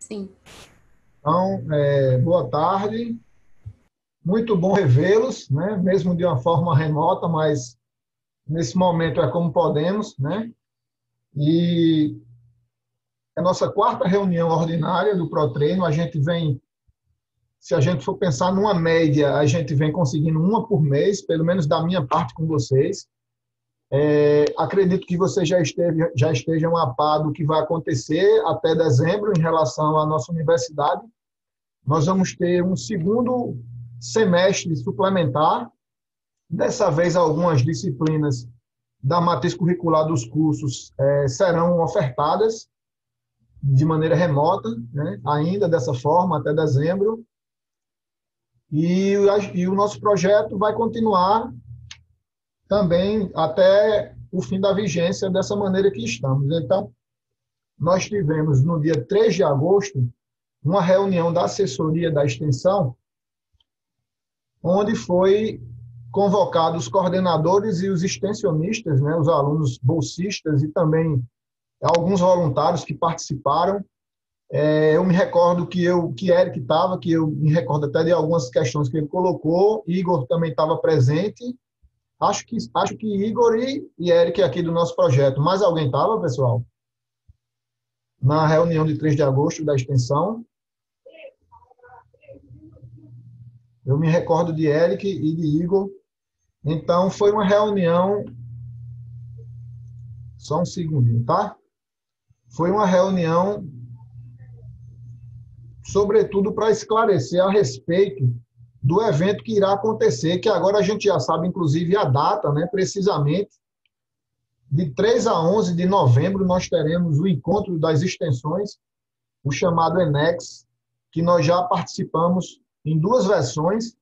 Sim. Então, boa tarde. Muito bom revê-los, né? Mesmo de uma forma remota, mas nesse momento é como podemos, né? E é a nossa quarta reunião ordinária do ProTreino. A gente vem, se a gente for pensar numa média, a gente vem conseguindo uma por mês, pelo menos da minha parte com vocês. Acredito que vocês já estejam a par do que vai acontecer até dezembro em relação à nossa universidade. Nós vamos ter um segundo semestre suplementar. Dessa vez, algumas disciplinas da matriz curricular dos cursos serão ofertadas de maneira remota, né? Ainda dessa forma, até dezembro. E o nosso projeto vai continuar também até o fim da vigência dessa maneira que estamos. Então, nós tivemos no dia 3 de agosto uma reunião da assessoria da extensão, onde foi convocados os coordenadores e os extensionistas, né, os alunos bolsistas e também alguns voluntários que participaram. Eu me recordo que Eric estava, que eu me recordo até de algumas questões que ele colocou, Igor também estava presente. Acho que Igor e Eric aqui do nosso projeto. Mais alguém estava, pessoal? Na reunião de 3 de agosto da extensão. Eu me recordo de Eric e de Igor. Então, foi uma reunião. Só um segundinho, tá? Foi uma reunião, sobretudo, para esclarecer a respeito do evento que irá acontecer, que agora a gente já sabe, inclusive, a data, né? Precisamente, de 3 a 11 de novembro, nós teremos o encontro das extensões, o chamado ENEX, que nós já participamos em duas versões.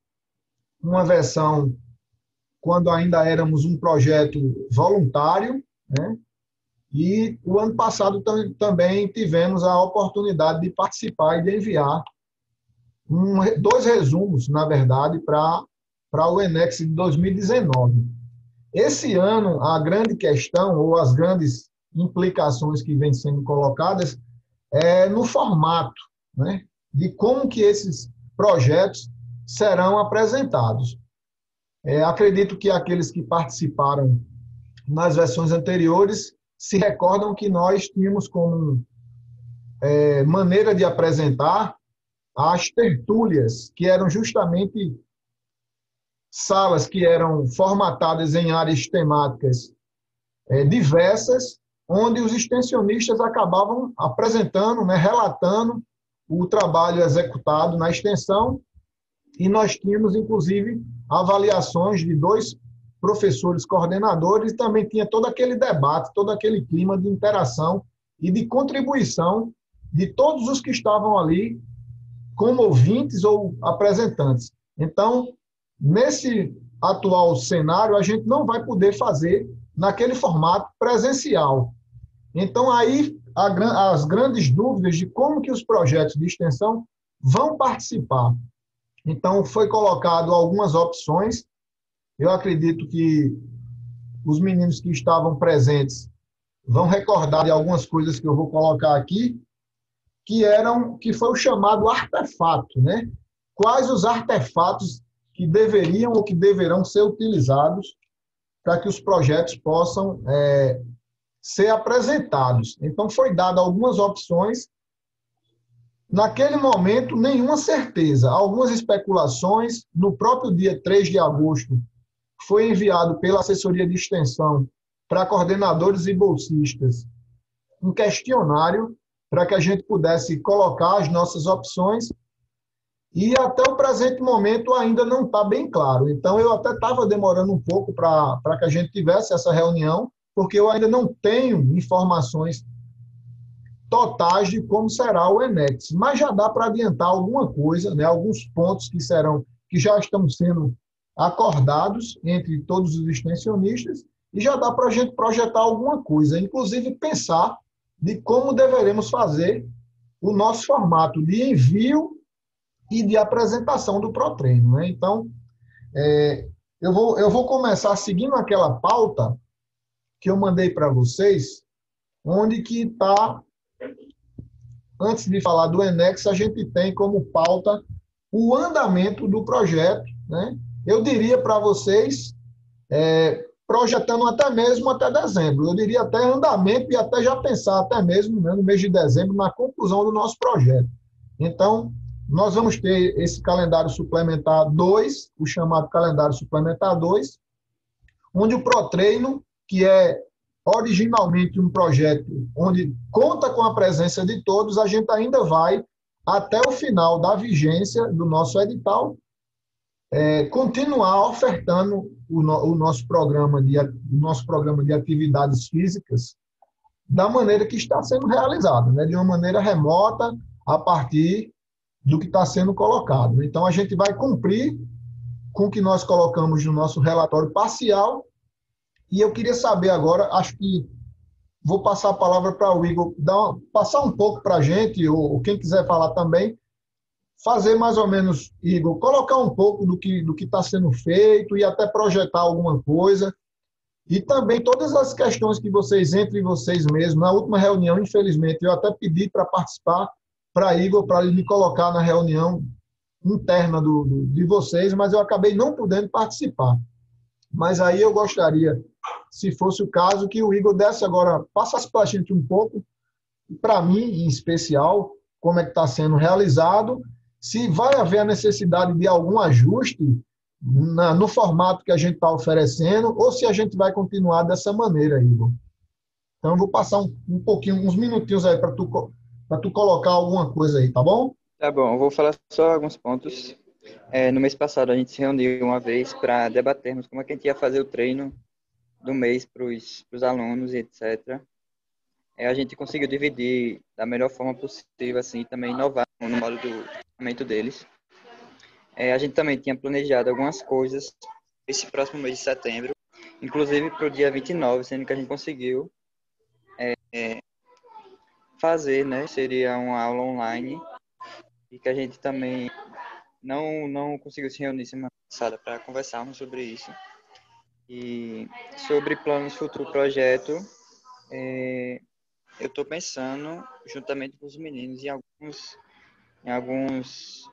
Uma versão quando ainda éramos um projeto voluntário, né? E o ano passado também tivemos a oportunidade de participar e de enviar dois resumos, na verdade, para o Enex de 2019. Esse ano, a grande questão, ou as grandes implicações que vêm sendo colocadas, é no formato, né, de como que esses projetos serão apresentados. Acredito que aqueles que participaram nas versões anteriores se recordam que nós tínhamos como maneira de apresentar as tertúlias, que eram justamente salas que eram formatadas em áreas temáticas diversas, onde os extensionistas acabavam apresentando, né, relatando o trabalho executado na extensão, e nós tínhamos, inclusive, avaliações de dois professores coordenadores, e também tinha todo aquele debate, todo aquele clima de interação e de contribuição de todos os que estavam ali como ouvintes ou apresentantes. Então, nesse atual cenário, a gente não vai poder fazer naquele formato presencial. Então, aí, as grandes dúvidas de como que os projetos de extensão vão participar. Então, foi colocado algumas opções. Eu acredito que os meninos que estavam presentes vão recordar de algumas coisas que eu vou colocar aqui, que foi o chamado artefato, né? Quais os artefatos que deveriam ou que deverão ser utilizados para que os projetos possam ser apresentados. Então, foi dada algumas opções. Naquele momento, nenhuma certeza. Algumas especulações. No próprio dia 3 de agosto, foi enviado pela assessoria de extensão para coordenadores e bolsistas um questionário para que a gente pudesse colocar as nossas opções, e até o presente momento ainda não está bem claro. Então, eu até estava demorando um pouco para que a gente tivesse essa reunião, porque eu ainda não tenho informações totais de como será o Enex, mas já dá para adiantar alguma coisa, né? Alguns pontos que já estão sendo acordados entre todos os extensionistas, e já dá para a gente projetar alguma coisa, inclusive pensar de como deveremos fazer o nosso formato de envio e de apresentação do ProTreino, né? Então, eu vou começar seguindo aquela pauta que eu mandei para vocês, onde que está antes de falar do Enex, a gente tem como pauta o andamento do projeto, né? Eu diria para vocês, projetando até dezembro, eu diria até andamento e até já pensar até mesmo, né, no mês de dezembro na conclusão do nosso projeto. Então, nós vamos ter esse calendário suplementar 2, o chamado calendário suplementar 2, onde o ProTreino, que é originalmente um projeto onde conta com a presença de todos, a gente ainda vai, até o final da vigência do nosso edital, continuar ofertando o nosso programa de atividades físicas da maneira que está sendo realizado, né? De uma maneira remota, a partir do que está sendo colocado. Então, a gente vai cumprir com o que nós colocamos no nosso relatório parcial. E eu queria saber agora, acho que vou passar a palavra para o Igor, passar um pouco para a gente, ou quem quiser falar também, fazer mais ou menos, Igor, colocar um pouco do que está sendo feito e até projetar alguma coisa. E também todas as questões que vocês, entre vocês mesmos, na última reunião, infelizmente, eu até pedi para participar, para Igor, para ele me colocar na reunião interna de vocês, mas eu acabei não podendo participar. Mas aí eu gostaria, se fosse o caso, que o Igor desse agora, passasse para a gente um pouco, para mim em especial, como é que está sendo realizado, se vai haver a necessidade de algum ajuste no formato que a gente está oferecendo, ou se a gente vai continuar dessa maneira, Igor. Então, eu vou passar um pouquinho, uns minutinhos aí para tu colocar alguma coisa aí, tá bom? Tá bom, eu vou falar só alguns pontos. No mês passado, a gente se reuniu uma vez para debatermos como é que a gente ia fazer o treino do mês para os alunos e etc. A gente conseguiu dividir da melhor forma possível, assim, e também inovar no modo do treinamento deles. A gente também tinha planejado algumas coisas esse próximo mês de setembro, inclusive para o dia 29, sendo que a gente conseguiu fazer, né? Seria uma aula online e que a gente também não conseguiu se reunir semana passada para conversarmos sobre isso. E sobre planos futuro projeto, eu estou pensando, juntamente com os meninos, em alguns treinamentos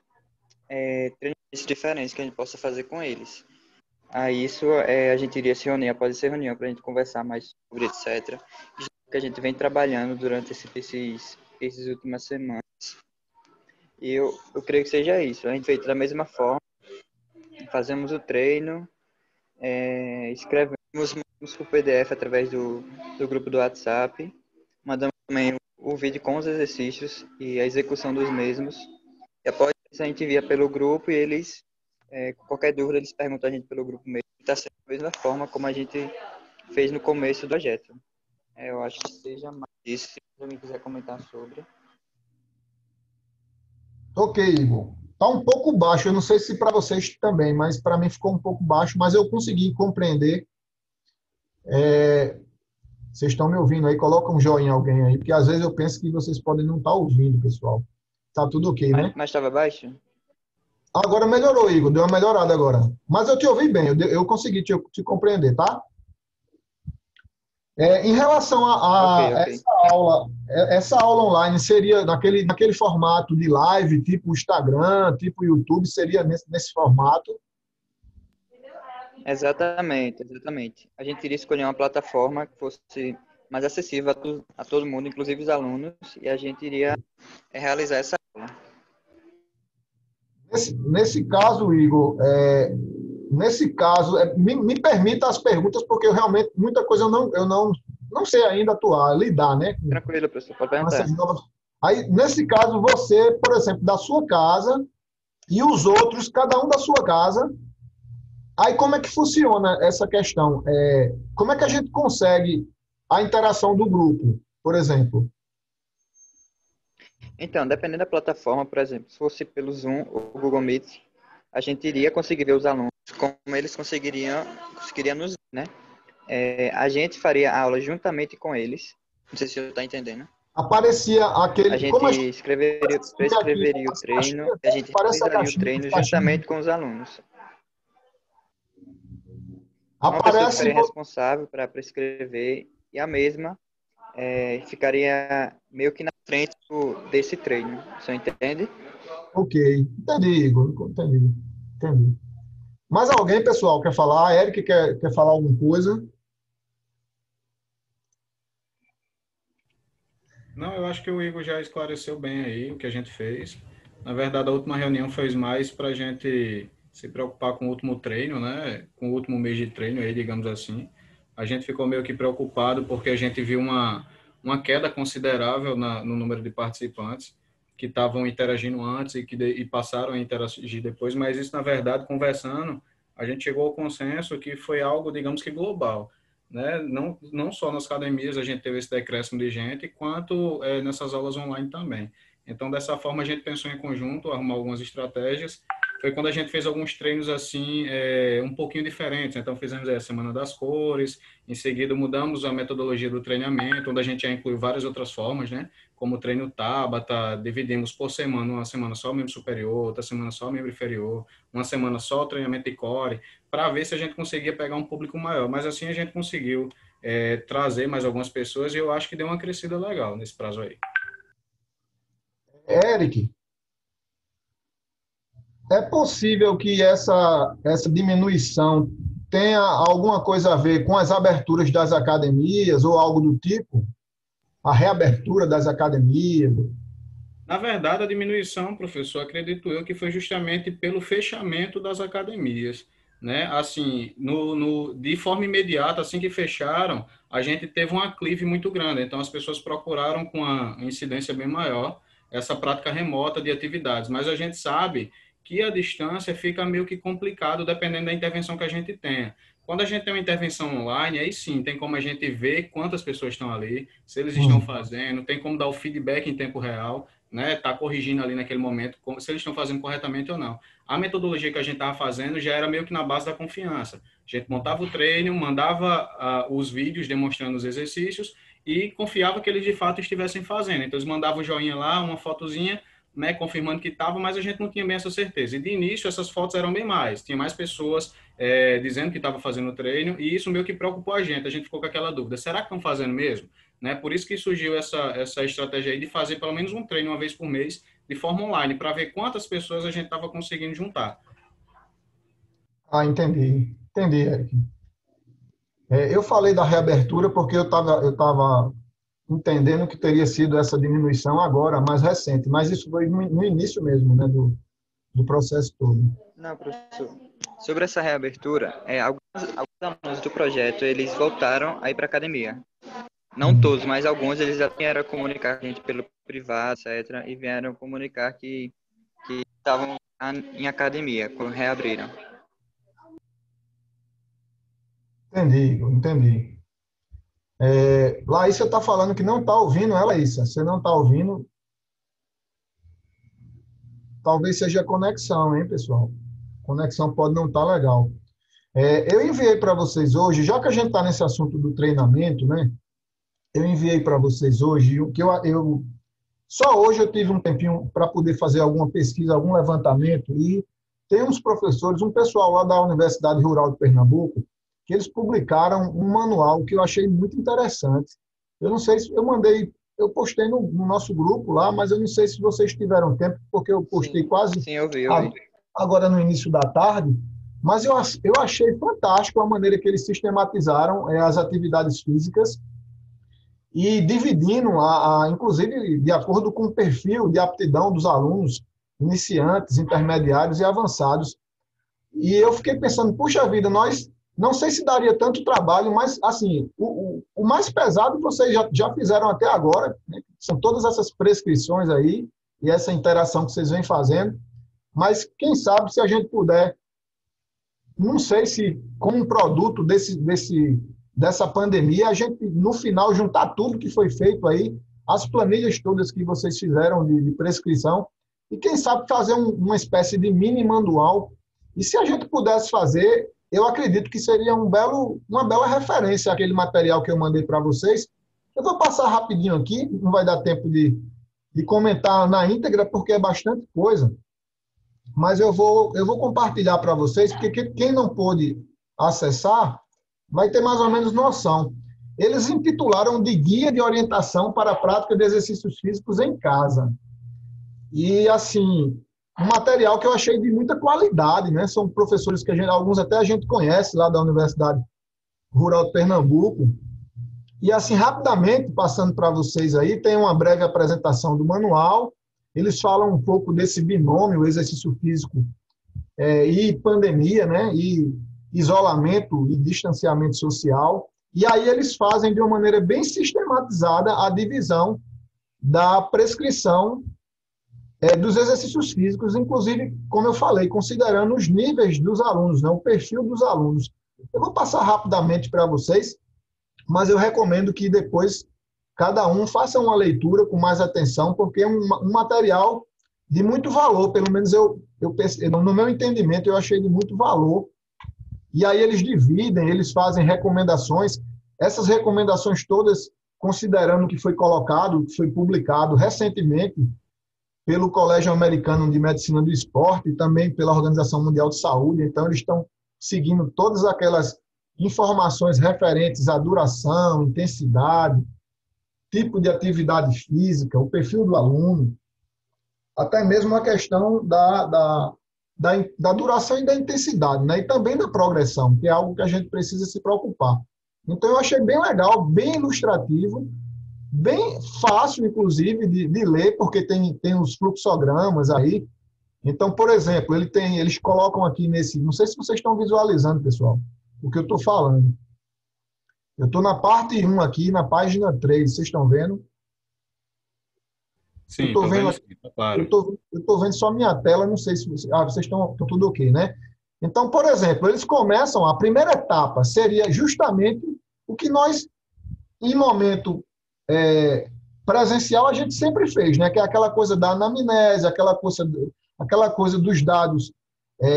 diferentes que a gente possa fazer com eles. Aí isso a gente iria se reunir após essa reunião para a gente conversar mais sobre etc. Que a gente vem trabalhando durante esses últimas semanas. E eu creio que seja isso. A gente fez da mesma forma, fazemos o treino, escrevemos o PDF através do grupo do WhatsApp, mandamos também o vídeo com os exercícios e a execução dos mesmos. E após isso a gente envia pelo grupo e eles, qualquer dúvida, eles perguntam a gente pelo grupo mesmo. Está sendo da mesma forma como a gente fez no começo do projeto. Eu acho que seja mais isso, se alguém quiser comentar sobre. Ok, Igor. Está um pouco baixo, eu não sei se para vocês também, mas para mim ficou um pouco baixo, mas eu consegui compreender. Vocês estão me ouvindo aí? Coloca um joinha alguém aí, porque às vezes eu penso que vocês podem não estar ouvindo, pessoal. Tá tudo ok, né? Mas estava baixo? Agora melhorou, Igor, deu uma melhorada agora. Mas eu te ouvi bem, eu consegui te compreender, tá? Em relação Ok, a ok. essa aula online seria naquele formato de live, tipo Instagram, tipo YouTube, seria nesse formato? Exatamente, exatamente. A gente iria escolher uma plataforma que fosse mais acessível a todo mundo, inclusive os alunos, e a gente iria realizar essa aula. Nesse caso, Igor, me permita as perguntas, porque eu realmente, muita coisa eu não sei ainda lidar, né? Tranquilo, professor, pode Com essas perguntar. novas. Aí, nesse caso, você, por exemplo, da sua casa e os outros, cada um da sua casa. Aí, como é que funciona essa questão? Como é que a gente consegue a interação do grupo, por exemplo? Então, dependendo da plataforma, por exemplo, se fosse pelo Zoom ou Google Meet, a gente iria conseguir ver os alunos como eles conseguiriam nos ver, né? A gente faria a aula juntamente com eles. Não sei se você está entendendo. Aparecia A aquele. gente Como a gente vê aqui, prescreveria o as treino caixinhas, e a gente aparece a realizaria o caixinha, as treino caixinhas. juntamente com os alunos. Uma pessoa Aparece. ficaria responsável para prescrever e a mesma ficaria meio que na frente desse treino. Você entende? Ok, entendi, Igor, entendi, entendi. Mais alguém, pessoal, quer falar? A Eric quer falar alguma coisa? Não, eu acho que o Igor já esclareceu bem aí o que a gente fez. Na verdade, a última reunião foi mais para a gente se preocupar com o último treino, né? Com o último mês de treino aí, digamos assim. A gente ficou meio que preocupado porque a gente viu uma queda considerável no número de participantes que estavam interagindo antes e passaram a interagir depois, mas isso, na verdade, conversando, a gente chegou ao consenso que foi algo, digamos que global, né? Não só nas academias a gente teve esse decréscimo de gente, quanto nessas aulas online também. Então, dessa forma, a gente pensou em conjunto, arrumar algumas estratégias. Foi quando a gente fez alguns treinos assim, um pouquinho diferentes. Então, fizemos a Semana das Cores, em seguida mudamos a metodologia do treinamento, onde a gente já incluiu várias outras formas, né? Como o treino Tabata, dividimos por semana, uma semana só membro superior, outra semana só membro inferior, uma semana só treinamento de core, para ver se a gente conseguia pegar um público maior. Mas assim a gente conseguiu trazer mais algumas pessoas e eu acho que deu uma crescida legal nesse prazo aí. Eric, é possível que essa diminuição tenha alguma coisa a ver com as aberturas das academias ou algo do tipo? A reabertura das academias? Na verdade, a diminuição, professor, acredito eu que foi justamente pelo fechamento das academias, né? Assim, de forma imediata, assim que fecharam, a gente teve um aclive muito grande. Então, as pessoas procuraram com a incidência bem maior essa prática remota de atividades. Mas a gente sabe que a distância fica meio que complicado dependendo da intervenção que a gente tenha. Quando a gente tem uma intervenção online, aí sim, tem como a gente ver quantas pessoas estão ali, se eles estão fazendo, tem como dar o feedback em tempo real, né, tá corrigindo ali naquele momento se eles estão fazendo corretamente ou não. A metodologia que a gente estava fazendo já era meio que na base da confiança. A gente montava o treino, mandava os vídeos demonstrando os exercícios e confiava que eles de fato estivessem fazendo. Então eles mandavam o joinha lá, uma fotozinha, né, confirmando que estava, mas a gente não tinha bem essa certeza. E de início essas fotos eram bem mais, tinha mais pessoas dizendo que estava fazendo o treino e isso meio que preocupou a gente ficou com aquela dúvida, será que estão fazendo mesmo? Né? Por isso que surgiu essa estratégia aí de fazer pelo menos um treino uma vez por mês de forma online, para ver quantas pessoas a gente estava conseguindo juntar. Ah, entendi. Entendi, Eric. Eu falei da reabertura porque eu tava entendendo que teria sido essa diminuição agora, mais recente, mas isso foi no início mesmo, né, do processo todo. Não, professor. Sobre essa reabertura, alguns alunos do projeto, eles voltaram a ir para academia. Não todos, mas alguns eles já vieram comunicar com a gente pelo privado, etc. E vieram comunicar que estavam em academia, quando reabriram. Entendi, Igor, entendi. Laísa está falando que não está ouvindo ela, Laísa. Você não está ouvindo? Talvez seja a conexão, hein, pessoal? A conexão pode não estar legal. Eu enviei para vocês hoje, já que a gente está nesse assunto do treinamento, né? Eu enviei para vocês hoje o que eu só hoje eu tive um tempinho para poder fazer alguma pesquisa, algum levantamento e tem uns professores, um pessoal lá da Universidade Rural de Pernambuco, que eles publicaram um manual que eu achei muito interessante. Eu não sei se eu mandei, eu postei no nosso grupo lá, mas eu não sei se vocês tiveram tempo, porque eu postei quase Sim, eu vi. agora no início da tarde, mas eu achei fantástico a maneira que eles sistematizaram as atividades físicas e dividindo, inclusive, de acordo com o perfil de aptidão dos alunos, iniciantes, intermediários e avançados. E eu fiquei pensando, puxa vida, nós não sei se daria tanto trabalho, mas assim, o mais pesado vocês já fizeram até agora, né? São todas essas prescrições aí e essa interação que vocês vêm fazendo, mas quem sabe se a gente puder, não sei se com um produto dessa pandemia, a gente, no final, juntar tudo que foi feito aí, as planilhas todas que vocês fizeram de prescrição, e quem sabe fazer uma espécie de mini manual. E se a gente pudesse fazer, eu acredito que seria uma bela referência àquele material que eu mandei para vocês. Eu vou passar rapidinho aqui, não vai dar tempo de comentar na íntegra, porque é bastante coisa, mas eu vou compartilhar para vocês, porque quem não pôde acessar vai ter mais ou menos noção. eles intitularam de Guia de Orientação para a Prática de Exercícios Físicos em Casa. E, assim, um material que eu achei de muita qualidade, né? São professores que alguns até a gente conhece lá da Universidade Rural de Pernambuco. E, assim, rapidamente, passando para vocês aí, tem uma breve apresentação do manual. Eles falam um pouco desse binômio, exercício físico e pandemia, né? E isolamento e distanciamento social. E aí eles fazem de uma maneira bem sistematizada a divisão da prescrição dos exercícios físicos, inclusive, como eu falei, considerando os níveis dos alunos, né? O perfil dos alunos. Eu vou passar rapidamente para vocês, mas eu recomendo que depois cada um faça uma leitura com mais atenção, porque é um material de muito valor, pelo menos no meu entendimento, eu achei de muito valor. E aí eles dividem, eles fazem recomendações, essas recomendações todas, considerando que foi colocado, que foi publicado recentemente pelo Colégio Americano de Medicina do Esporte e também pela Organização Mundial de Saúde. Então, eles estão seguindo todas aquelas informações referentes à duração, intensidade, tipo de atividade física, o perfil do aluno, até mesmo a questão da duração e da intensidade, né? E também da progressão, que é algo que a gente precisa se preocupar. Então, eu achei bem legal, bem ilustrativo, bem fácil, inclusive, de ler, porque tem os fluxogramas aí. Então, por exemplo, eles colocam aqui não sei se vocês estão visualizando, pessoal, o que eu estou falando. Eu estou na parte 1 aqui, na página 3, vocês estão vendo? Sim, estou vendo, claro. Eu estou vendo só minha tela, não sei se vocês estão tudo ok, né? Então, por exemplo, eles começam, a primeira etapa seria justamente o que nós, em momento presencial, a gente sempre fez, né? Que é aquela coisa da anamnese, aquela coisa dos dados,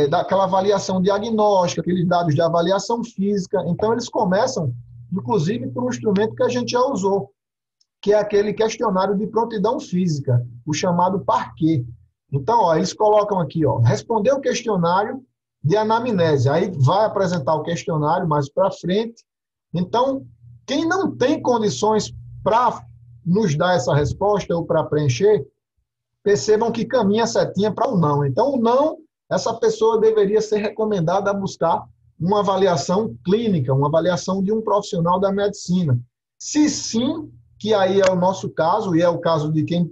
daquela avaliação diagnóstica, aqueles dados de avaliação física. Então, eles começam, inclusive, por um instrumento que a gente já usou, que é aquele questionário de prontidão física, o chamado Parquet. Então, eles colocam aqui, responder o questionário de anamnese. Aí vai apresentar o questionário mais para frente. Então, quem não tem condições para nos dar essa resposta ou para preencher, percebam que caminha a setinha para o não. Então, o não, essa pessoa deveria ser recomendada a buscar uma avaliação clínica, uma avaliação de um profissional da medicina. Se sim, que aí é o nosso caso, e é o caso de quem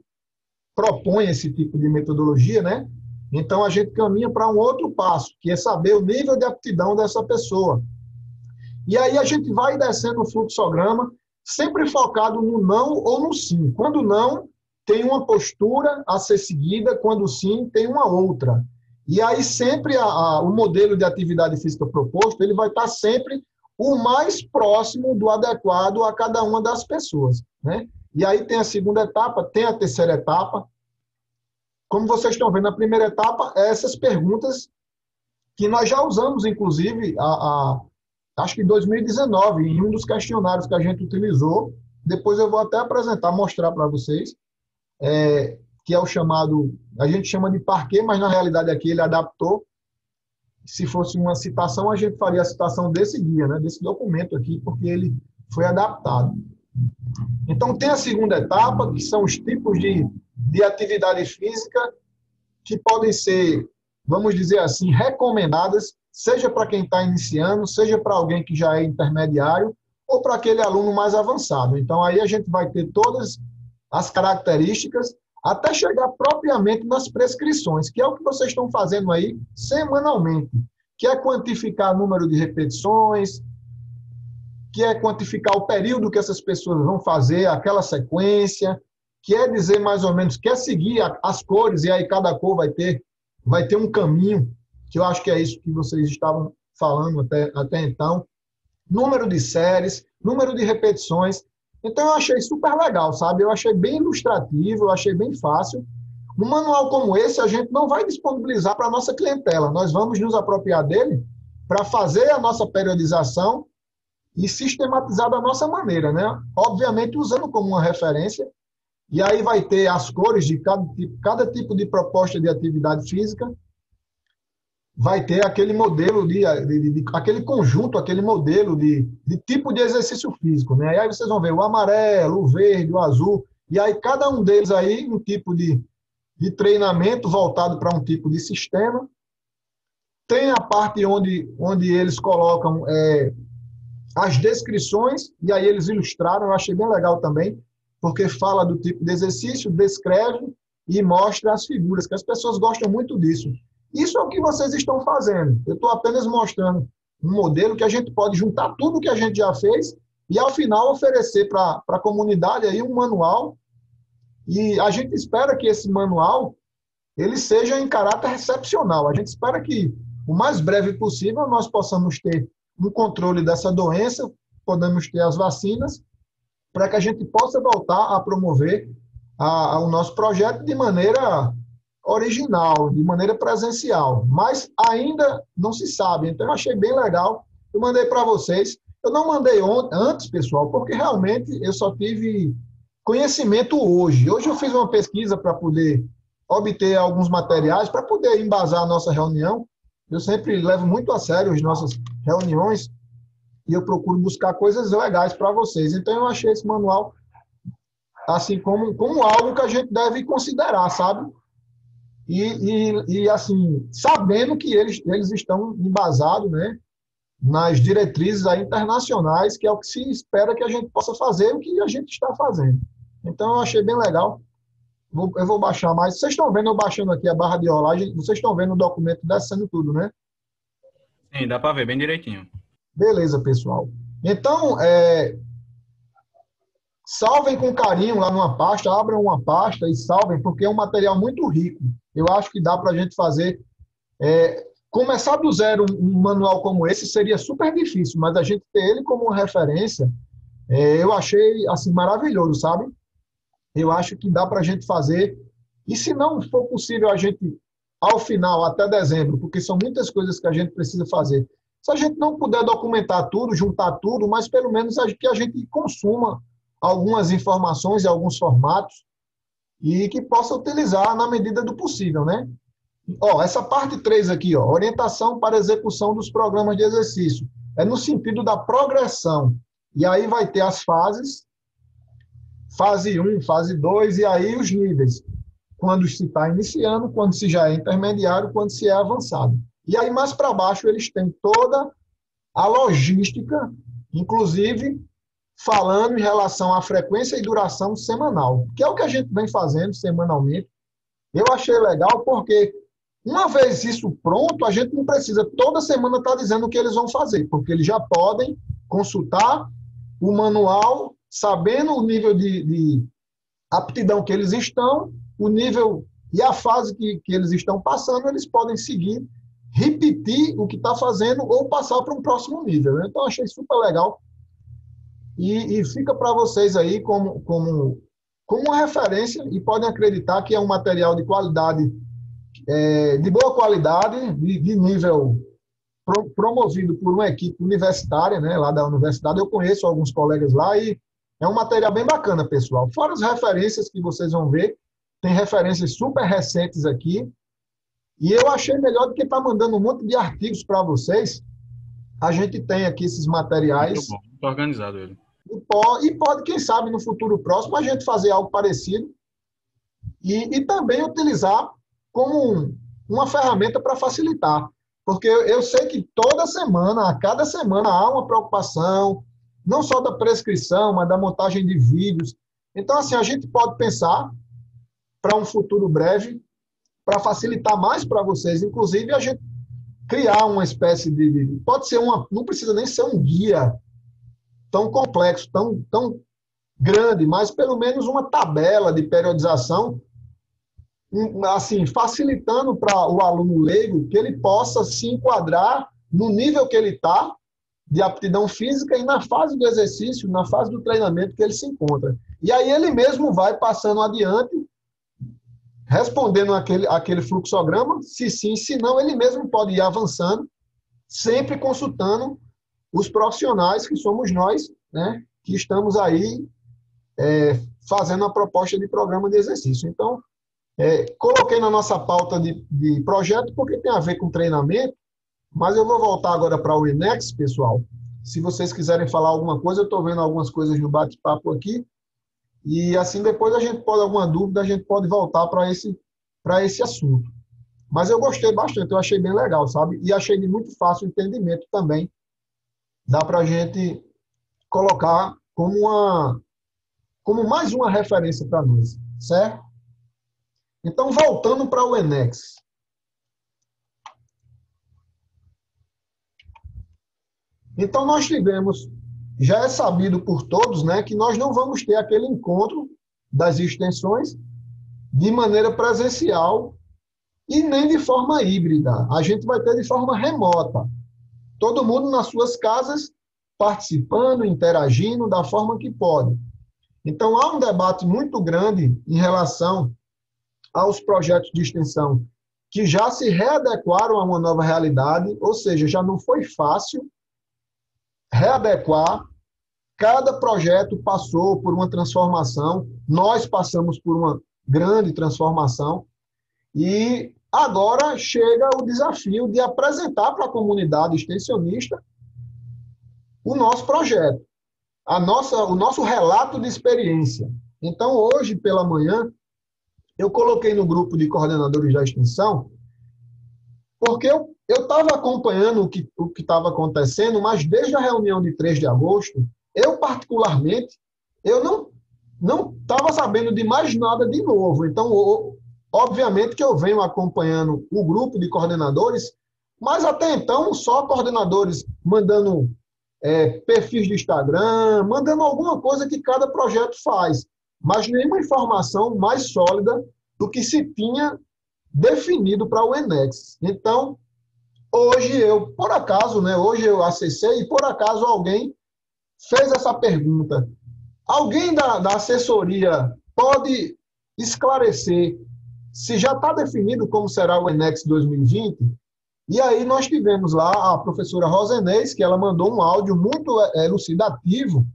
propõe esse tipo de metodologia, né? Então, a gente caminha para um outro passo, que é saber o nível de aptidão dessa pessoa. E aí a gente vai descendo o fluxograma, sempre focado no não ou no sim. Quando não, tem uma postura a ser seguida, quando sim, tem uma outra. E aí sempre o modelo de atividade física proposto, ele vai estar sempre o mais próximo do adequado a cada uma das pessoas, né? E aí tem a segunda etapa, tem a terceira etapa. Como vocês estão vendo, a primeira etapa é essas perguntas que nós já usamos, inclusive, acho que em 2019, em um dos questionários que a gente utilizou. Depois eu vou até apresentar, mostrar para vocês, que é o chamado, a gente chama de Parquet, mas na realidade aqui ele adaptou. Se fosse uma citação, a gente faria a citação desse guia, né, desse documento aqui, porque ele foi adaptado. Então, tem a segunda etapa, que são os tipos de atividade física que podem ser, vamos dizer assim, recomendadas, seja para quem está iniciando, seja para alguém que já é intermediário, ou para aquele aluno mais avançado. Então, aí a gente vai ter todas as características até chegar propriamente nas prescrições, que é o que vocês estão fazendo aí semanalmente, que é quantificar o número de repetições, que é quantificar o período que essas pessoas vão fazer, aquela sequência, que é dizer mais ou menos, que é seguir as cores, e aí cada cor vai ter um caminho, que eu acho que é isso que vocês estavam falando até então, número de séries, número de repetições. Então, eu achei super legal, sabe? Eu achei bem ilustrativo, eu achei bem fácil. Um manual como esse, a gente não vai disponibilizar para a nossa clientela. Nós vamos nos apropriar dele para fazer a nossa periodização e sistematizar da nossa maneira, né? Obviamente, usando como uma referência. E aí vai ter as cores de cada tipo de proposta de atividade física. vai ter aquele modelo aquele conjunto, aquele modelo de tipo de exercício físico, né? E aí vocês vão ver o amarelo, o verde, o azul, e aí cada um deles aí um tipo de treinamento voltado para um tipo de sistema. Tem a parte onde eles colocam as descrições, e aí eles ilustraram, eu achei bem legal também, porque fala do tipo de exercício, descreve e mostra as figuras, que as pessoas gostam muito disso. Isso é o que vocês estão fazendo. Eu estou apenas mostrando um modelo que a gente pode juntar tudo que a gente já fez e, ao final, oferecer para a comunidade aí um manual. E a gente espera que esse manual ele seja em caráter recepcional. A gente espera que, o mais breve possível, nós possamos ter um controle dessa doença, podemos ter as vacinas, para que a gente possa voltar a promover o nosso projeto de maneira original, de maneira presencial. Mas ainda não se sabe. Então, eu achei bem legal. Eu mandei para vocês. Eu não mandei antes, pessoal, porque realmente eu só tive conhecimento hoje. Hoje eu fiz uma pesquisa para poder obter alguns materiais, para poder embasar a nossa reunião. Eu sempre levo muito a sério as nossas reuniões e eu procuro buscar coisas legais para vocês. Então, eu achei esse manual assim como algo que a gente deve considerar, sabe? E assim, sabendo que eles estão embasados, né, nas diretrizes aí internacionais, que é o que se espera que a gente possa fazer, o que a gente está fazendo. Então, eu achei bem legal. Eu vou baixar mais. Vocês estão vendo eu baixando aqui a barra de rolagem? Vocês estão vendo o documento descendo tudo, né? Sim, dá para ver bem direitinho. Beleza, pessoal. Então, salvem com carinho lá numa pasta, abram uma pasta e salvem, porque é um material muito rico. Eu acho que dá para a gente fazer. Começar do zero um manual como esse seria super difícil, mas a gente ter ele como uma referência, eu achei assim maravilhoso, sabe? Eu acho que dá para a gente fazer. E se não for possível a gente, ao final, até dezembro, porque são muitas coisas que a gente precisa fazer, se a gente não puder documentar tudo, juntar tudo, mas pelo menos que a gente consuma algumas informações e alguns formatos e que possa utilizar na medida do possível, né? Essa parte 3 aqui, orientação para execução dos programas de exercício. É no sentido da progressão. E aí vai ter as fases, fase 1, fase 2, e aí os níveis. Quando se está iniciando, quando se já é intermediário, quando se é avançado. E aí mais para baixo eles têm toda a logística, inclusive falando em relação à frequência e duração semanal, que é o que a gente vem fazendo semanalmente. Eu achei legal porque, uma vez isso pronto, a gente não precisa toda semana estar dizendo o que eles vão fazer, porque eles já podem consultar o manual, sabendo o nível de aptidão que eles estão, o nível e a fase que eles estão passando, eles podem seguir, repetir o que está fazendo ou passar para um próximo nível. Então, achei super legal. E fica para vocês aí como uma referência e podem acreditar que é um material de qualidade, de boa qualidade, de nível promovido por uma equipe universitária, né, lá da universidade. Eu conheço alguns colegas lá e é um material bem bacana, pessoal. Fora as referências que vocês vão ver, tem referências super recentes aqui. E eu achei melhor do que estar mandando um monte de artigos para vocês. A gente tem aqui esses materiais. Muito bom, muito organizado ele. E pode, quem sabe, no futuro próximo, a gente fazer algo parecido e também utilizar como uma ferramenta para facilitar. Porque eu sei que toda semana, a cada semana, há uma preocupação, não só da prescrição, mas da montagem de vídeos. Então, assim, a gente pode pensar para um futuro breve, para facilitar mais para vocês, inclusive a gente criar uma espécie pode ser não precisa nem ser um guia tão complexo, tão grande, mas pelo menos uma tabela de periodização, assim, facilitando para o aluno leigo que ele possa se enquadrar no nível que ele está, de aptidão física e na fase do exercício, na fase do treinamento que ele se encontra. E aí ele mesmo vai passando adiante, respondendo aquele fluxograma, se sim, se não, ele mesmo pode ir avançando, sempre consultando os profissionais que somos nós, né, que estamos aí fazendo a proposta de programa de exercício. Então, Coloquei na nossa pauta de projeto porque tem a ver com treinamento, mas eu vou voltar agora para o Enex, pessoal. Se vocês quiserem falar alguma coisa, eu estou vendo algumas coisas no bate-papo aqui, e assim depois a gente pode, alguma dúvida, a gente pode voltar para esse assunto. Mas eu gostei bastante, eu achei bem legal, sabe? E achei de muito fácil entendimento também. Dá para a gente colocar como mais uma referência para nós, certo? Então, voltando para o Enex. Então, nós tivemos, já é sabido por todos, né, que nós não vamos ter aquele encontro das extensões de maneira presencial e nem de forma híbrida. A gente vai ter de forma remota. Todo mundo nas suas casas, participando, interagindo da forma que pode. Então, há um debate muito grande em relação aos projetos de extensão que já se readequaram a uma nova realidade, ou seja, já não foi fácil readequar. Cada projeto passou por uma transformação, nós passamos por uma grande transformação, e agora chega o desafio de apresentar para a comunidade extensionista o nosso projeto, o nosso relato de experiência. Então, hoje pela manhã, eu coloquei no grupo de coordenadores da extensão, porque eu estava acompanhando o que estava acontecendo, mas desde a reunião de 3 de agosto, eu particularmente, eu não estava sabendo de mais nada de novo. Então, obviamente que eu venho acompanhando o grupo de coordenadores, mas até então só coordenadores mandando perfis de Instagram, mandando alguma coisa que cada projeto faz, mas nenhuma informação mais sólida do que se tinha definido para o Enex. Então, hoje eu, por acaso, né, hoje eu acessei e por acaso alguém fez essa pergunta. Alguém da assessoria pode esclarecer se já está definido como será o Enex 2020? E aí nós tivemos lá a professora Rosenês, que ela mandou um áudio muito elucidativo,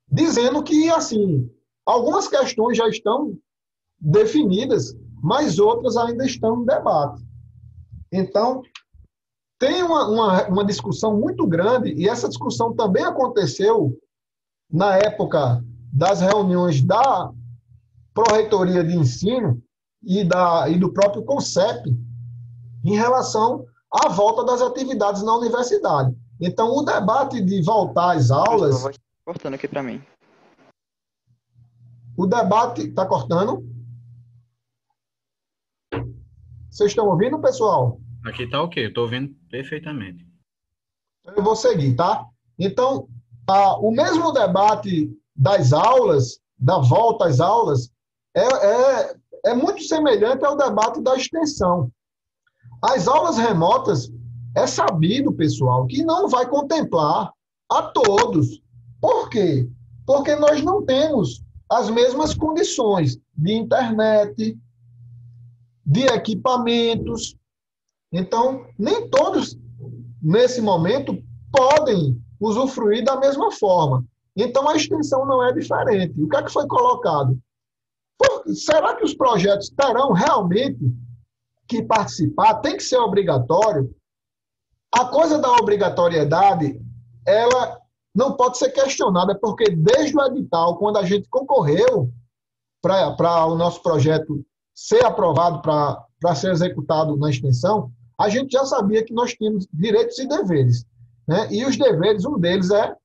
dizendo que, assim, algumas questões já estão definidas, mas outras ainda estão em debate. Então, tem uma discussão muito grande, e essa discussão também aconteceu na época das reuniões da Pró-Reitoria de Ensino e do próprio CONCEP em relação à volta das atividades na universidade. Então, o debate de voltar às aulas... Vai cortando aqui para mim. O debate... Está cortando? Vocês estão ouvindo, pessoal? Aqui está ok, estou ouvindo perfeitamente. Eu vou seguir, tá? Então, o mesmo debate das aulas, da volta às aulas, é muito semelhante ao debate da extensão. As aulas remotas, é sabido, pessoal, que não vai contemplar a todos. Por quê? Porque nós não temos as mesmas condições de internet, de equipamentos. Então, nem todos, nesse momento, podem usufruir da mesma forma. Então, a extensão não é diferente. O que é que foi colocado? Será que os projetos terão realmente que participar? Tem que ser obrigatório? A coisa da obrigatoriedade, ela não pode ser questionada, porque desde o edital, quando a gente concorreu para o nosso projeto ser aprovado para ser executado na extensão, a gente já sabia que nós tínhamos direitos e deveres, né? E os deveres, um deles é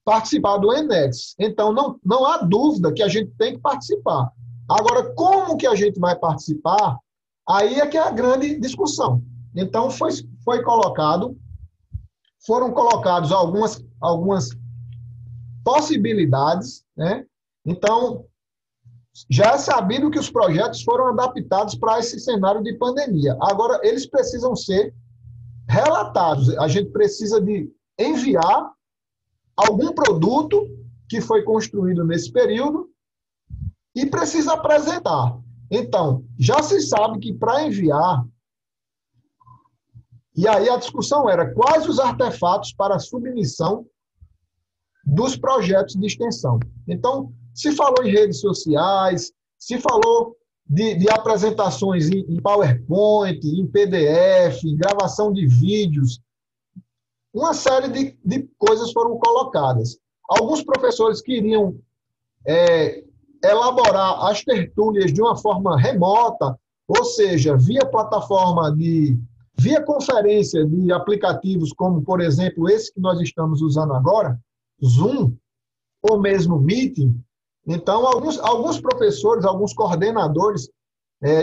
participar do Enex. Então, não há dúvida que a gente tem que participar. Agora, como que a gente vai participar? Aí é que é a grande discussão. Então, foram colocados algumas possibilidades, né? Então, já é sabido que os projetos foram adaptados para esse cenário de pandemia. Agora, eles precisam ser relatados. A gente precisa de enviar algum produto que foi construído nesse período e precisa apresentar. Então, já se sabe que para enviar, e aí a discussão era quais os artefatos para a submissão dos projetos de extensão. Então, se falou em redes sociais, se falou de apresentações em PowerPoint, em PDF, gravação de vídeos, uma série de coisas foram colocadas. Alguns professores queriam elaborar as tertúlias de uma forma remota, ou seja, via conferência de aplicativos como, por exemplo, esse que nós estamos usando agora, Zoom, ou mesmo Meeting. Então, alguns professores, alguns coordenadores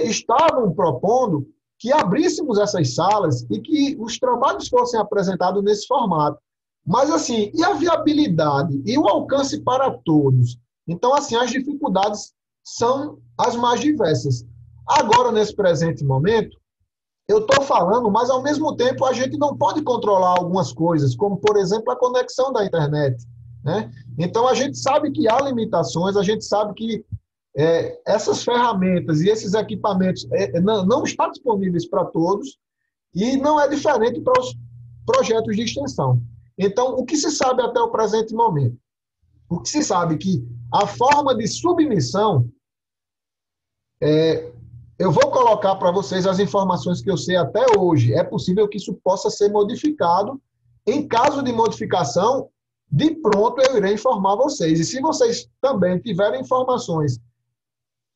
estavam propondo que abríssemos essas salas e que os trabalhos fossem apresentados nesse formato. Mas, assim, e a viabilidade e o alcance para todos? Então, assim, as dificuldades são as mais diversas. Agora, nesse presente momento, eu estou falando, mas, ao mesmo tempo, a gente não pode controlar algumas coisas, como, por exemplo, a conexão da internet, né? Então, a gente sabe que há limitações, a gente sabe que essas ferramentas e esses equipamentos não estão disponíveis para todos e não é diferente para os projetos de extensão. Então, o que se sabe até o presente momento? O que se sabe que a forma de submissão, eu vou colocar para vocês as informações que eu sei até hoje. É possível que isso possa ser modificado. Em caso de modificação, de pronto eu irei informar vocês. E se vocês também tiverem informações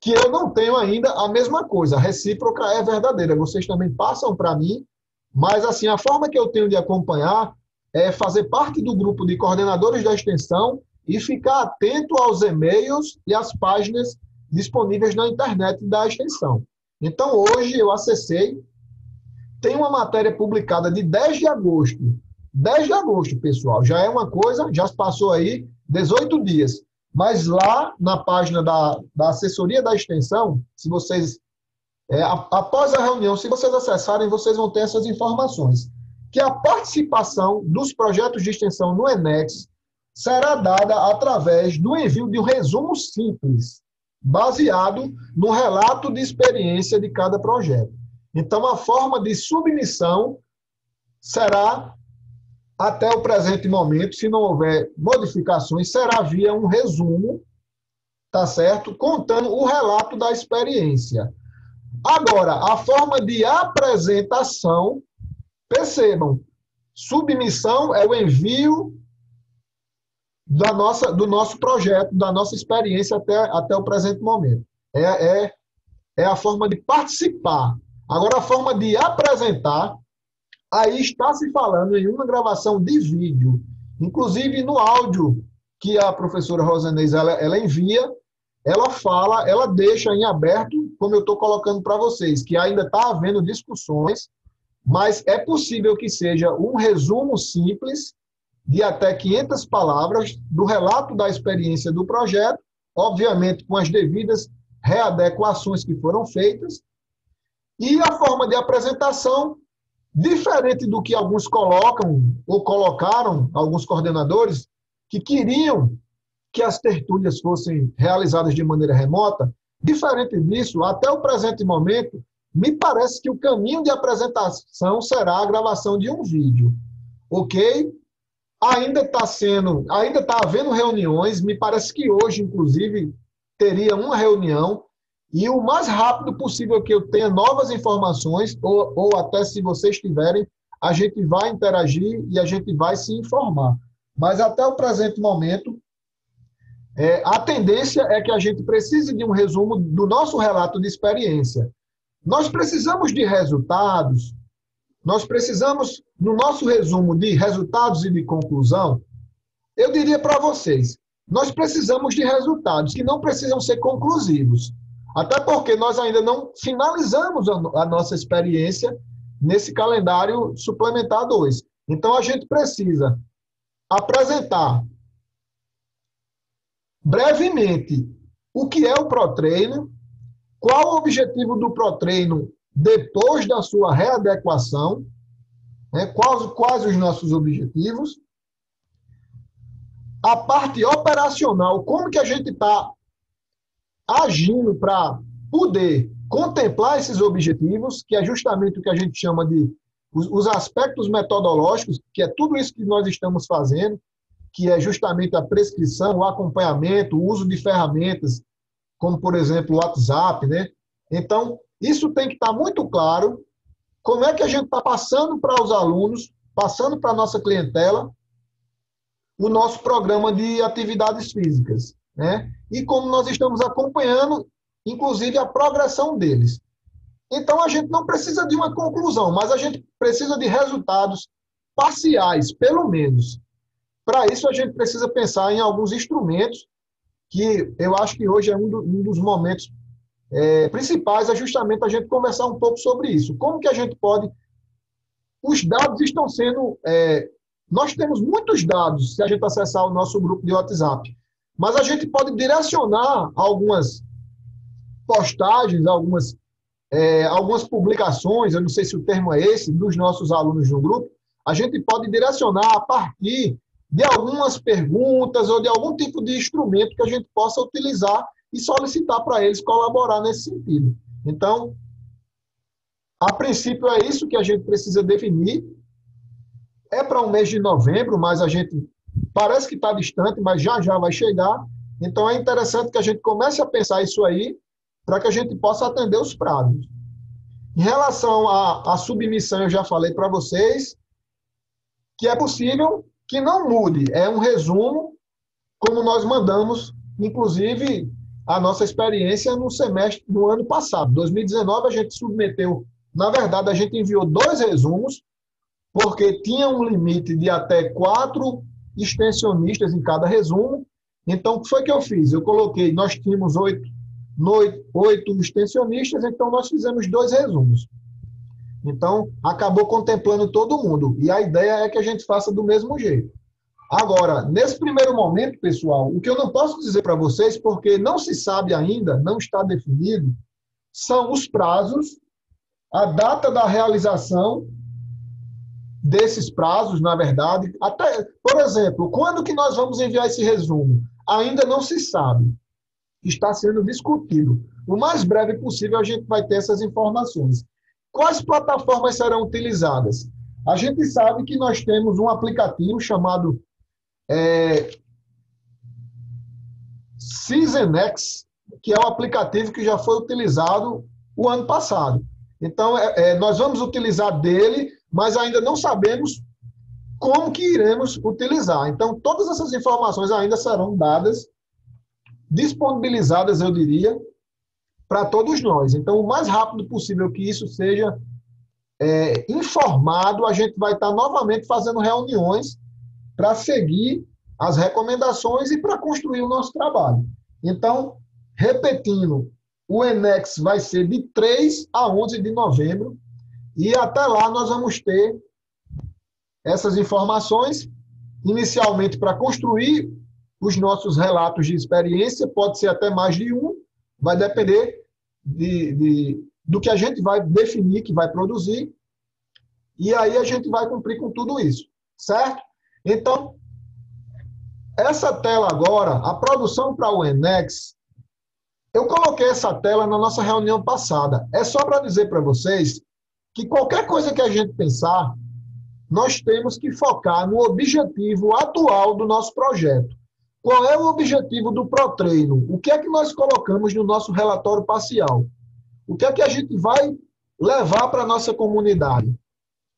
que eu não tenho ainda, a mesma coisa, a recíproca é verdadeira. Vocês também passam para mim, mas assim, a forma que eu tenho de acompanhar é fazer parte do grupo de coordenadores da extensão e ficar atento aos e-mails e às páginas disponíveis na internet da extensão. Então, hoje eu acessei, tem uma matéria publicada de 10 de agosto. 10 de agosto, pessoal, já é uma coisa, já passou aí 18 dias. Mas lá na página da assessoria da extensão, se vocês, após a reunião, se vocês acessarem, vocês vão ter essas informações. Que a participação dos projetos de extensão no Enex será dada através do envio de um resumo simples, baseado no relato de experiência de cada projeto. Então, a forma de submissão será, até o presente momento, se não houver modificações, será via um resumo, tá certo? Contando o relato da experiência. Agora, a forma de apresentação, percebam, submissão é o envio do nosso projeto, da nossa experiência até o presente momento. É a forma de participar. Agora, a forma de apresentar, aí está se falando em uma gravação de vídeo. Inclusive, no áudio que a professora Rosanês ela envia, ela deixa em aberto, como eu estou colocando para vocês, que ainda está havendo discussões, mas é possível que seja um resumo simples de até 500 palavras do relato da experiência do projeto, obviamente com as devidas readequações que foram feitas, e a forma de apresentação, diferente do que alguns colocam ou colocaram, alguns coordenadores, que queriam que as tertúlias fossem realizadas de maneira remota, diferente disso, até o presente momento, me parece que o caminho de apresentação será a gravação de um vídeo, ok? Ainda está havendo reuniões, me parece que hoje, inclusive, teria uma reunião, e o mais rápido possível que eu tenha novas informações, ou até se vocês tiverem, a gente vai interagir e a gente vai se informar. Mas até o presente momento, a tendência é que a gente precise de um resumo do nosso relato de experiência. Nós precisamos de resultados, nós precisamos, no nosso resumo de resultados e de conclusão, eu diria para vocês, nós precisamos de resultados que não precisam ser conclusivos. Até porque nós ainda não finalizamos a nossa experiência nesse calendário suplementar 2. Então, a gente precisa apresentar brevemente o que é o pró-treino, qual o objetivo do pró-treino depois da sua readequação, né? Quais os nossos objetivos, a parte operacional, como que a gente está agindo para poder contemplar esses objetivos, que é justamente o que a gente chama de os aspectos metodológicos, que é tudo isso que nós estamos fazendo, que é justamente a prescrição, o acompanhamento, o uso de ferramentas, como, por exemplo, o WhatsApp, né? Então, isso tem que estar muito claro, como é que a gente está passando para os alunos, passando para a nossa clientela, o nosso programa de atividades físicas, né? E como nós estamos acompanhando, inclusive, a progressão deles. Então, a gente não precisa de uma conclusão, mas a gente precisa de resultados parciais, pelo menos. Para isso, a gente precisa pensar em alguns instrumentos, que eu acho que hoje é um dos momentos principais, é justamente a gente conversar um pouco sobre isso. Como que a gente pode... Os dados estão sendo... nós temos muitos dados, se a gente acessar o nosso grupo de WhatsApp, mas a gente pode direcionar algumas postagens, algumas publicações, eu não sei se o termo é esse, dos nossos alunos no grupo, a gente pode direcionar a partir de algumas perguntas ou de algum tipo de instrumento que a gente possa utilizar e solicitar para eles colaborar nesse sentido. Então, a princípio é isso que a gente precisa definir. É para o mês de novembro, mas a gente parece que está distante, mas já vai chegar. Então, é interessante que a gente comece a pensar isso aí para que a gente possa atender os prazos. Em relação à submissão, eu já falei para vocês que é possível que não mude. É um resumo, como nós mandamos, inclusive, a nossa experiência no semestre do ano passado. 2019, a gente submeteu, na verdade, a gente enviou 2 resumos, porque tinha um limite de até 4 extensionistas em cada resumo. Então, o que foi que eu fiz? Eu coloquei, nós tínhamos 8 extensionistas, então nós fizemos 2 resumos. Então, acabou contemplando todo mundo. E a ideia é que a gente faça do mesmo jeito. Agora, nesse primeiro momento, pessoal, o que eu não posso dizer para vocês, porque não se sabe ainda, não está definido, são os prazos, a data da realização desses prazos, na verdade. Até, por exemplo, quando que nós vamos enviar esse resumo? Ainda não se sabe. Está sendo discutido. O mais breve possível a gente vai ter essas informações. Quais plataformas serão utilizadas? A gente sabe que nós temos um aplicativo chamado Seasonex, que é um aplicativo que já foi utilizado o ano passado. Então, nós vamos utilizar dele, mas ainda não sabemos como que iremos utilizar. Então, todas essas informações ainda serão dadas, disponibilizadas, eu diria, para todos nós. Então, o mais rápido possível que isso seja informado, a gente vai estar novamente fazendo reuniões para seguir as recomendações e para construir o nosso trabalho. Então, repetindo, o ENEX vai ser de 3 a 11 de novembro e até lá nós vamos ter essas informações, inicialmente para construir os nossos relatos de experiência, pode ser até mais de um, vai depender do que a gente vai definir, que vai produzir, e aí a gente vai cumprir com tudo isso, certo? Então, essa tela agora, a produção para o ENEX, eu coloquei essa tela na nossa reunião passada. É só para dizer para vocês que qualquer coisa que a gente pensar, nós temos que focar no objetivo atual do nosso projeto. Qual é o objetivo do pró-treino? O que é que nós colocamos no nosso relatório parcial? O que é que a gente vai levar para a nossa comunidade?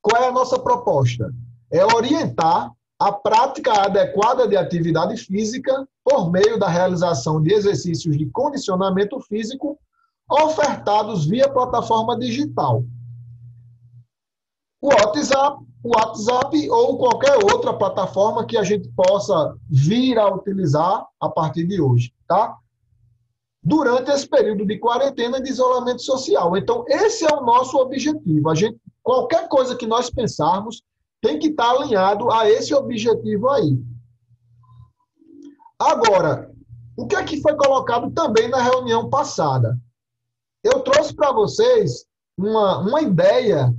Qual é a nossa proposta? É orientar a prática adequada de atividade física por meio da realização de exercícios de condicionamento físico ofertados via plataforma digital. O WhatsApp ou qualquer outra plataforma que a gente possa vir a utilizar a partir de hoje, tá? Durante esse período de quarentena e de isolamento social. Então, esse é o nosso objetivo. Qualquer coisa que nós pensarmos tem que estar alinhado a esse objetivo aí. Agora, o que é que foi colocado também na reunião passada? Eu trouxe para vocês uma ideia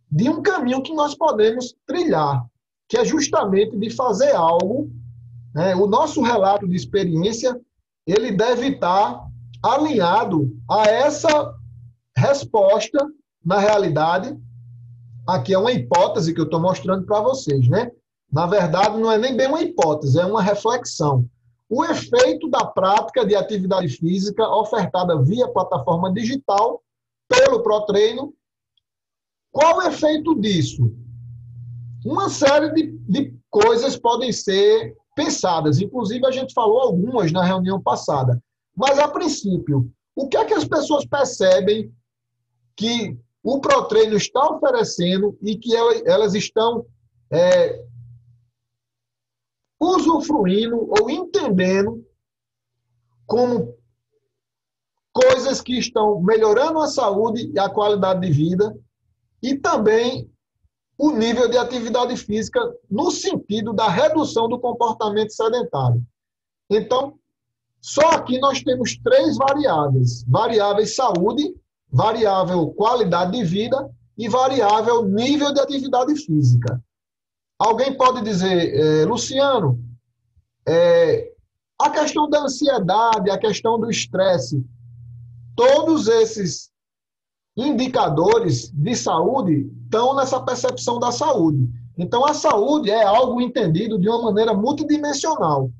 de um caminho que nós podemos trilhar, que é justamente de fazer algo, né? O nosso relato de experiência, ele deve estar alinhado a essa resposta, na realidade. Aqui é uma hipótese que eu estou mostrando para vocês, né? Na verdade, não é nem bem uma hipótese, é uma reflexão. o efeito da prática de atividade física ofertada via plataforma digital pelo ProTreino. Qual o efeito disso? Uma série de coisas podem ser pensadas, inclusive a gente falou algumas na reunião passada, mas a princípio, o que é que as pessoas percebem que o ProTreino está oferecendo e que elas estão usufruindo ou entendendo como coisas que estão melhorando a saúde e a qualidade de vida e também o nível de atividade física no sentido da redução do comportamento sedentário. Então, só aqui nós temos 3 variáveis. Variável saúde, variável qualidade de vida e variável nível de atividade física. Alguém pode dizer, Luciano, a questão da ansiedade, a questão do estresse, todos esses indicadores de saúde estão nessa percepção da saúde. Então, a saúde é algo entendido de uma maneira multidimensional.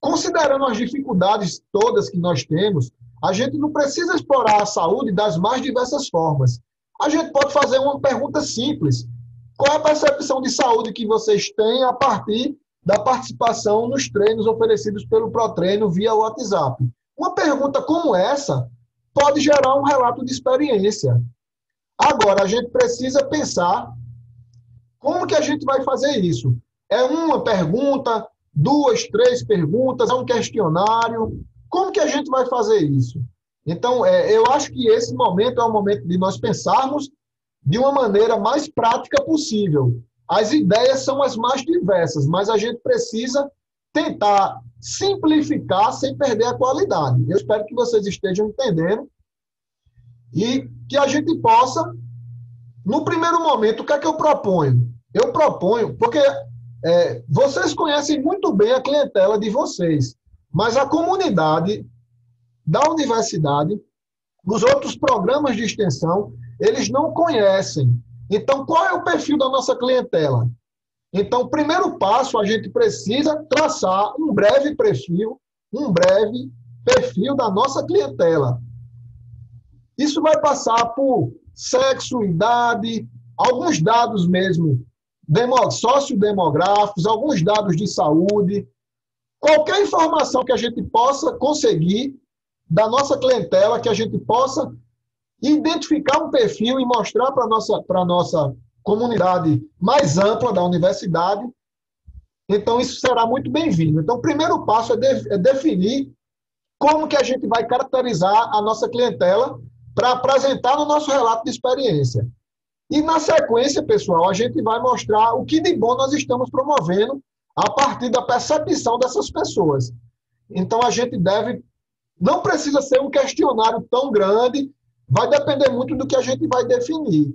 Considerando as dificuldades todas que nós temos, a gente não precisa explorar a saúde das mais diversas formas. A gente pode fazer uma pergunta simples. Qual é a percepção de saúde que vocês têm a partir da participação nos treinos oferecidos pelo ProTreino via WhatsApp? Uma pergunta como essa pode gerar um relato de experiência. Agora, a gente precisa pensar como que a gente vai fazer isso. É uma pergunta, 2, 3 perguntas, é um questionário. Como que a gente vai fazer isso? Então, eu acho que esse momento é o momento de nós pensarmos de uma maneira mais prática possível. As ideias são as mais diversas, mas a gente precisa tentar simplificar sem perder a qualidade. Eu espero que vocês estejam entendendo e que a gente possa, no primeiro momento, o que é que eu proponho? Eu proponho, porque vocês conhecem muito bem a clientela de vocês, mas a comunidade da universidade, os outros programas de extensão, eles não conhecem. Então, qual é o perfil da nossa clientela? Então, primeiro passo, a gente precisa traçar um breve perfil da nossa clientela. Isso vai passar por sexo, idade, alguns dados mesmo sociodemográficos, alguns dados de saúde, qualquer informação que a gente possa conseguir da nossa clientela, que a gente possa identificar um perfil e mostrar para a nossa comunidade mais ampla da universidade. Então, isso será muito bem-vindo. Então, o primeiro passo é definir como que a gente vai caracterizar a nossa clientela para apresentar no nosso relato de experiência. E, na sequência, pessoal, a gente vai mostrar o que de bom nós estamos promovendo a partir da percepção dessas pessoas. Então, a gente não precisa ser um questionário tão grande, vai depender muito do que a gente vai definir.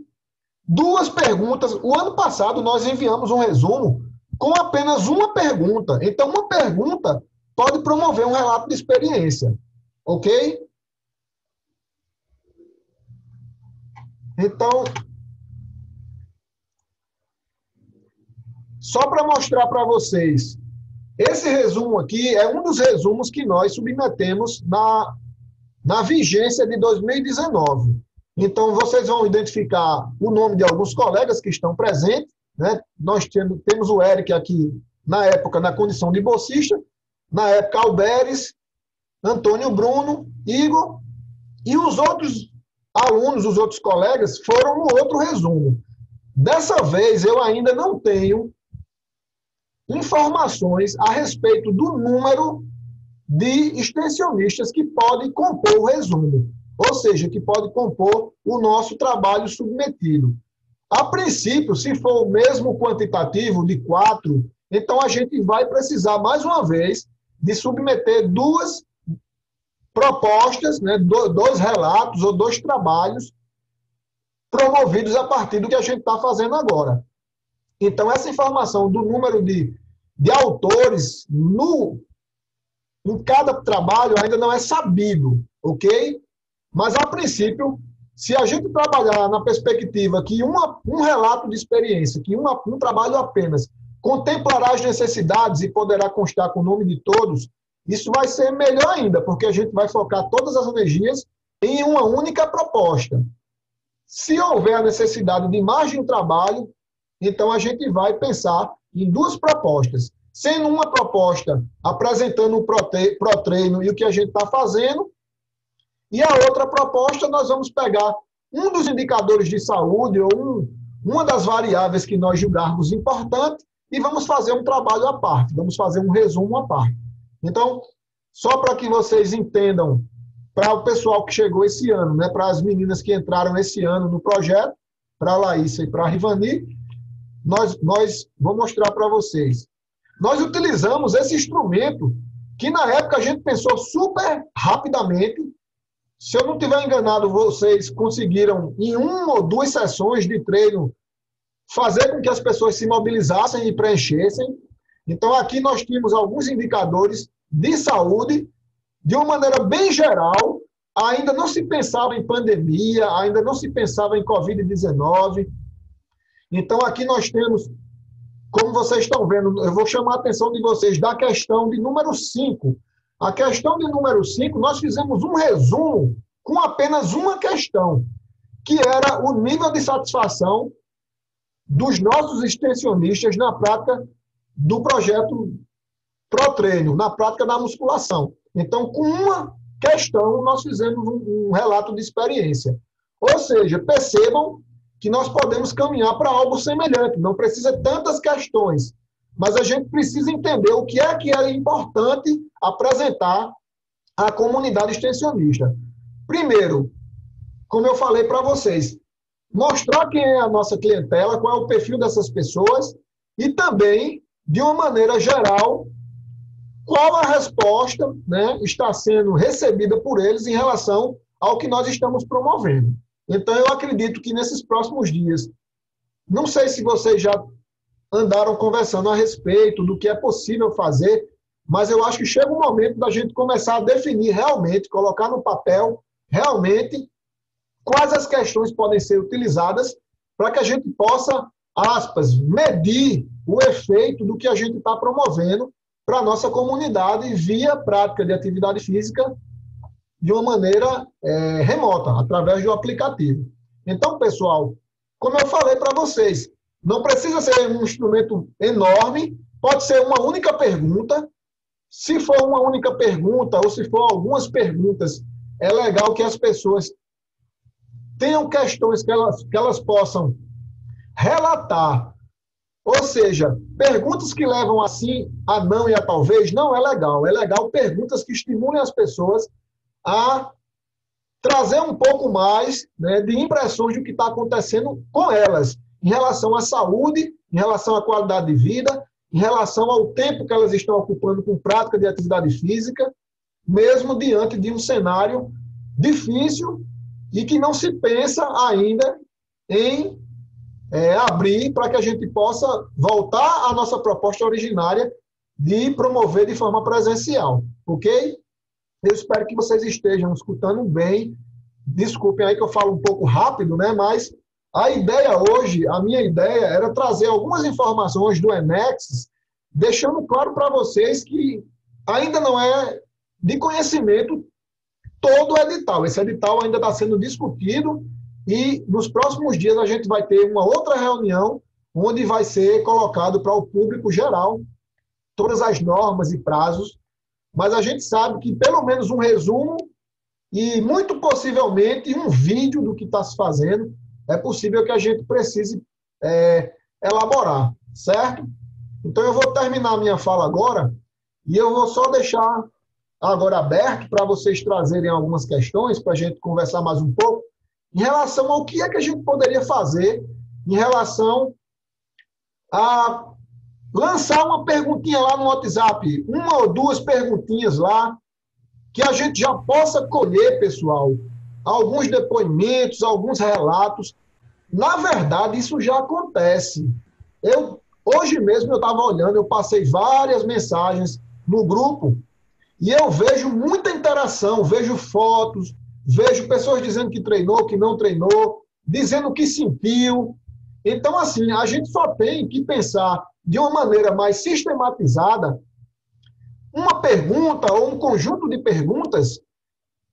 2 perguntas. O ano passado, nós enviamos um resumo com apenas uma pergunta. Então, uma pergunta pode promover um relato de experiência. Ok? Então, só para mostrar para vocês, esse resumo aqui é um dos resumos que nós submetemos na vigência de 2019. Então, vocês vão identificar o nome de alguns colegas que estão presentes, né? Nós temos o Eric aqui, na época, na condição de bolsista, na época, Alberes, Antônio Bruno, Igor, e os outros alunos, os outros colegas, foram no outro resumo. Dessa vez, eu ainda não tenho informações a respeito do número de extensionistas que podem compor o resumo, ou seja, que pode compor o nosso trabalho submetido. A princípio, se for o mesmo quantitativo de 4, então a gente vai precisar, mais uma vez, de submeter 2 propostas, né, 2 relatos ou 2 trabalhos promovidos a partir do que a gente está fazendo agora. Então, essa informação do número de autores em cada trabalho ainda não é sabido, ok? Mas, a princípio, se a gente trabalhar na perspectiva que um relato de experiência, que um trabalho apenas contemplará as necessidades e poderá constar com o nome de todos, isso vai ser melhor ainda, porque a gente vai focar todas as energias em uma única proposta. Se houver a necessidade de margem de trabalho, então a gente vai pensar em duas propostas, sendo uma proposta apresentando o pró-treino e o que a gente está fazendo, e a outra proposta nós vamos pegar um dos indicadores de saúde ou uma das variáveis que nós julgarmos importante e vamos fazer um trabalho à parte, vamos fazer um resumo à parte. Então, só para que vocês entendam, para o pessoal que chegou esse ano, né, para as meninas que entraram esse ano no projeto, para a Laísa e para a Rivani, nós vou mostrar para vocês. Nós utilizamos esse instrumento que na época a gente pensou super rapidamente. Se eu não estiver enganado, vocês conseguiram, em uma ou duas sessões de treino, fazer com que as pessoas se mobilizassem e preenchessem. Então, aqui nós tínhamos alguns indicadores de saúde, de uma maneira bem geral. Ainda não se pensava em pandemia, ainda não se pensava em Covid-19. Então, aqui nós temos, como vocês estão vendo, eu vou chamar a atenção de vocês da questão de número 5. A questão de número 5, nós fizemos um resumo com apenas uma questão, que era o nível de satisfação dos nossos extensionistas na prática do projeto pró-treino, na prática da musculação. Então, com uma questão, nós fizemos um relato de experiência. Ou seja, percebam que nós podemos caminhar para algo semelhante, não precisa tantas questões, mas a gente precisa entender o que é importante apresentar à comunidade extensionista. Primeiro, como eu falei para vocês, mostrar quem é a nossa clientela, qual é o perfil dessas pessoas e também, de uma maneira geral, qual a resposta, né, está sendo recebida por eles em relação ao que nós estamos promovendo. Então, eu acredito que nesses próximos dias, não sei se vocês já andaram conversando a respeito do que é possível fazer, mas eu acho que chega um momento da gente começar a definir realmente, colocar no papel realmente quais as questões podem ser utilizadas para que a gente possa, aspas, medir o efeito do que a gente está promovendo para a nossa comunidade via prática de atividade física de uma maneira remota, através do aplicativo. Então, pessoal, como eu falei para vocês, não precisa ser um instrumento enorme, pode ser uma única pergunta. Se for uma única pergunta, ou se for algumas perguntas, é legal que as pessoas tenham questões que elas possam relatar. Ou seja, perguntas que levam assim a não e a talvez, não é legal. É legal perguntas que estimulem as pessoas a trazer um pouco mais, né, de impressões do que está acontecendo com elas, em relação à saúde, em relação à qualidade de vida, em relação ao tempo que elas estão ocupando com prática de atividade física, mesmo diante de um cenário difícil e que não se pensa ainda em abrir para que a gente possa voltar à nossa proposta originária de promover de forma presencial, ok? Eu espero que vocês estejam escutando bem. Desculpem aí que eu falo um pouco rápido, né? Mas a ideia hoje, a minha ideia era trazer algumas informações do Enexis, deixando claro para vocês que ainda não é de conhecimento todo o edital. Esse edital ainda está sendo discutido e nos próximos dias a gente vai ter uma outra reunião onde vai ser colocado para o público geral todas as normas e prazos, mas a gente sabe que pelo menos um resumo e muito possivelmente um vídeo do que está se fazendo é possível que a gente precise elaborar, certo? Então eu vou terminar a minha fala agora e eu vou só deixar agora aberto para vocês trazerem algumas questões para a gente conversar mais um pouco em relação ao que é que a gente poderia fazer em relação a lançar uma perguntinha lá no WhatsApp, uma ou duas perguntinhas lá, que a gente já possa colher, pessoal, alguns depoimentos, alguns relatos. Na verdade, isso já acontece. Hoje mesmo eu estava olhando, eu passei várias mensagens no grupo e eu vejo muita interação, vejo fotos, vejo pessoas dizendo que treinou, que não treinou, dizendo que sentiu. Então, assim, a gente só tem que pensar de uma maneira mais sistematizada, uma pergunta ou um conjunto de perguntas.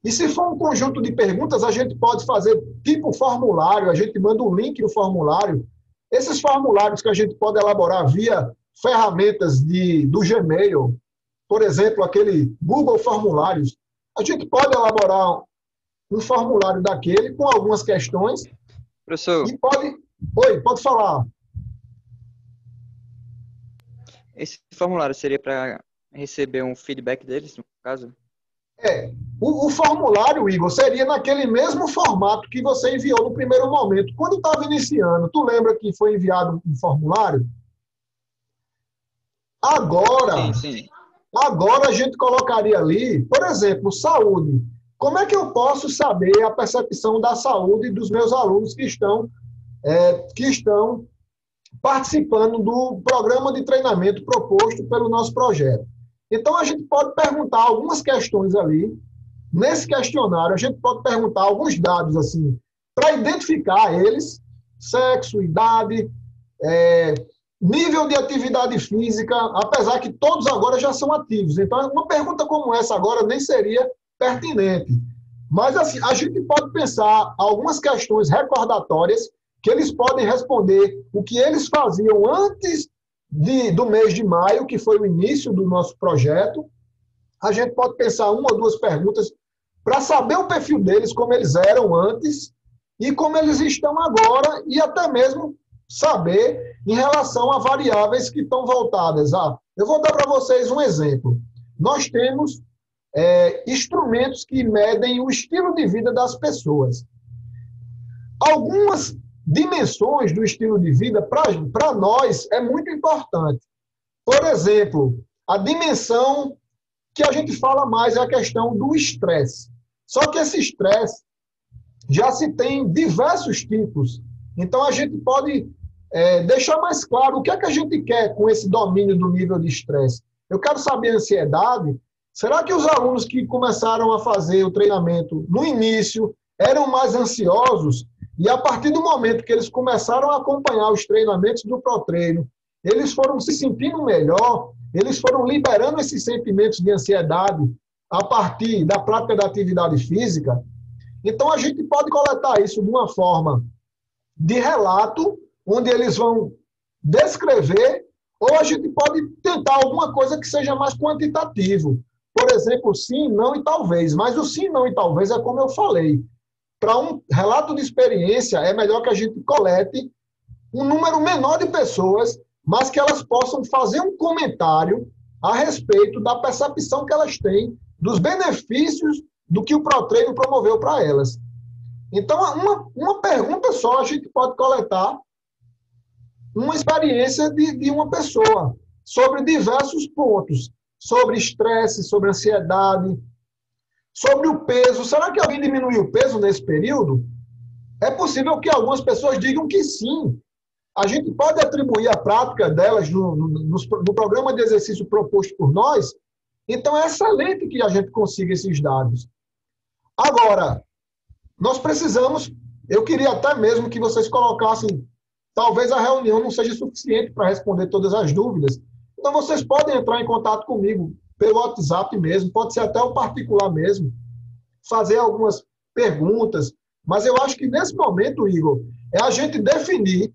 E se for um conjunto de perguntas, a gente pode fazer tipo formulário, a gente manda um link no formulário. Esses formulários que a gente pode elaborar via ferramentas do Gmail, por exemplo, aquele Google Formulários, a gente pode elaborar um formulário daquele com algumas questões. Professor, E pode... Oi, pode falar. esse formulário seria para receber um feedback deles, no caso? O formulário, Igor, seria naquele mesmo formato que você enviou no primeiro momento. Quando estava iniciando, tu lembra que foi enviado um formulário? Agora, Sim. agora a gente colocaria ali, por exemplo, saúde. Como é que eu posso saber a percepção da saúde dos meus alunos que estão participando do programa de treinamento proposto pelo nosso projeto? Então, a gente pode perguntar algumas questões ali. Nesse questionário, a gente pode perguntar alguns dados assim, para identificar eles: sexo, idade, nível de atividade física, apesar que todos agora já são ativos. Então, uma pergunta como essa agora nem seria pertinente. Mas assim, a gente pode pensar algumas questões recordatórias que eles podem responder o que eles faziam antes do mês de maio, que foi o início do nosso projeto. A gente pode pensar uma ou duas perguntas para saber o perfil deles, como eles eram antes e como eles estão agora, e até mesmo saber em relação a variáveis que estão voltadas a... Eu vou dar para vocês um exemplo. Nós temos instrumentos que medem o estilo de vida das pessoas. Algumas dimensões do estilo de vida, para nós, é muito importante. Por exemplo, a dimensão que a gente fala mais é a questão do estresse. Só que esse estresse já se tem diversos tipos. Então, a gente pode deixar mais claro o que é que a gente quer com esse domínio do nível de estresse. Eu quero saber a ansiedade. Será que os alunos que começaram a fazer o treinamento no início eram mais ansiosos? E a partir do momento que eles começaram a acompanhar os treinamentos do ProTreino, eles foram se sentindo melhor, eles foram liberando esses sentimentos de ansiedade a partir da prática da atividade física. Então, a gente pode coletar isso de uma forma de relato, onde eles vão descrever, ou a gente pode tentar alguma coisa que seja mais quantitativo. Por exemplo, sim, não e talvez. Mas o sim, não e talvez é como eu falei. Para um relato de experiência, é melhor que a gente colete um número menor de pessoas, mas que elas possam fazer um comentário a respeito da percepção que elas têm dos benefícios do que o ProTreino promoveu para elas. Então, uma pergunta só a gente pode coletar uma experiência de uma pessoa sobre diversos pontos, sobre estresse, sobre ansiedade, sobre o peso. Será que alguém diminuiu o peso nesse período? É possível que algumas pessoas digam que sim. A gente pode atribuir a prática delas no programa de exercício proposto por nós. Então, é excelente que a gente consiga esses dados. Agora, nós precisamos... Eu queria até mesmo que vocês colocassem... Talvez a reunião não seja suficiente para responder todas as dúvidas. Então, vocês podem entrar em contato comigo pelo WhatsApp mesmo, pode ser até o particular mesmo, fazer algumas perguntas. Mas eu acho que nesse momento, Igor, é a gente definir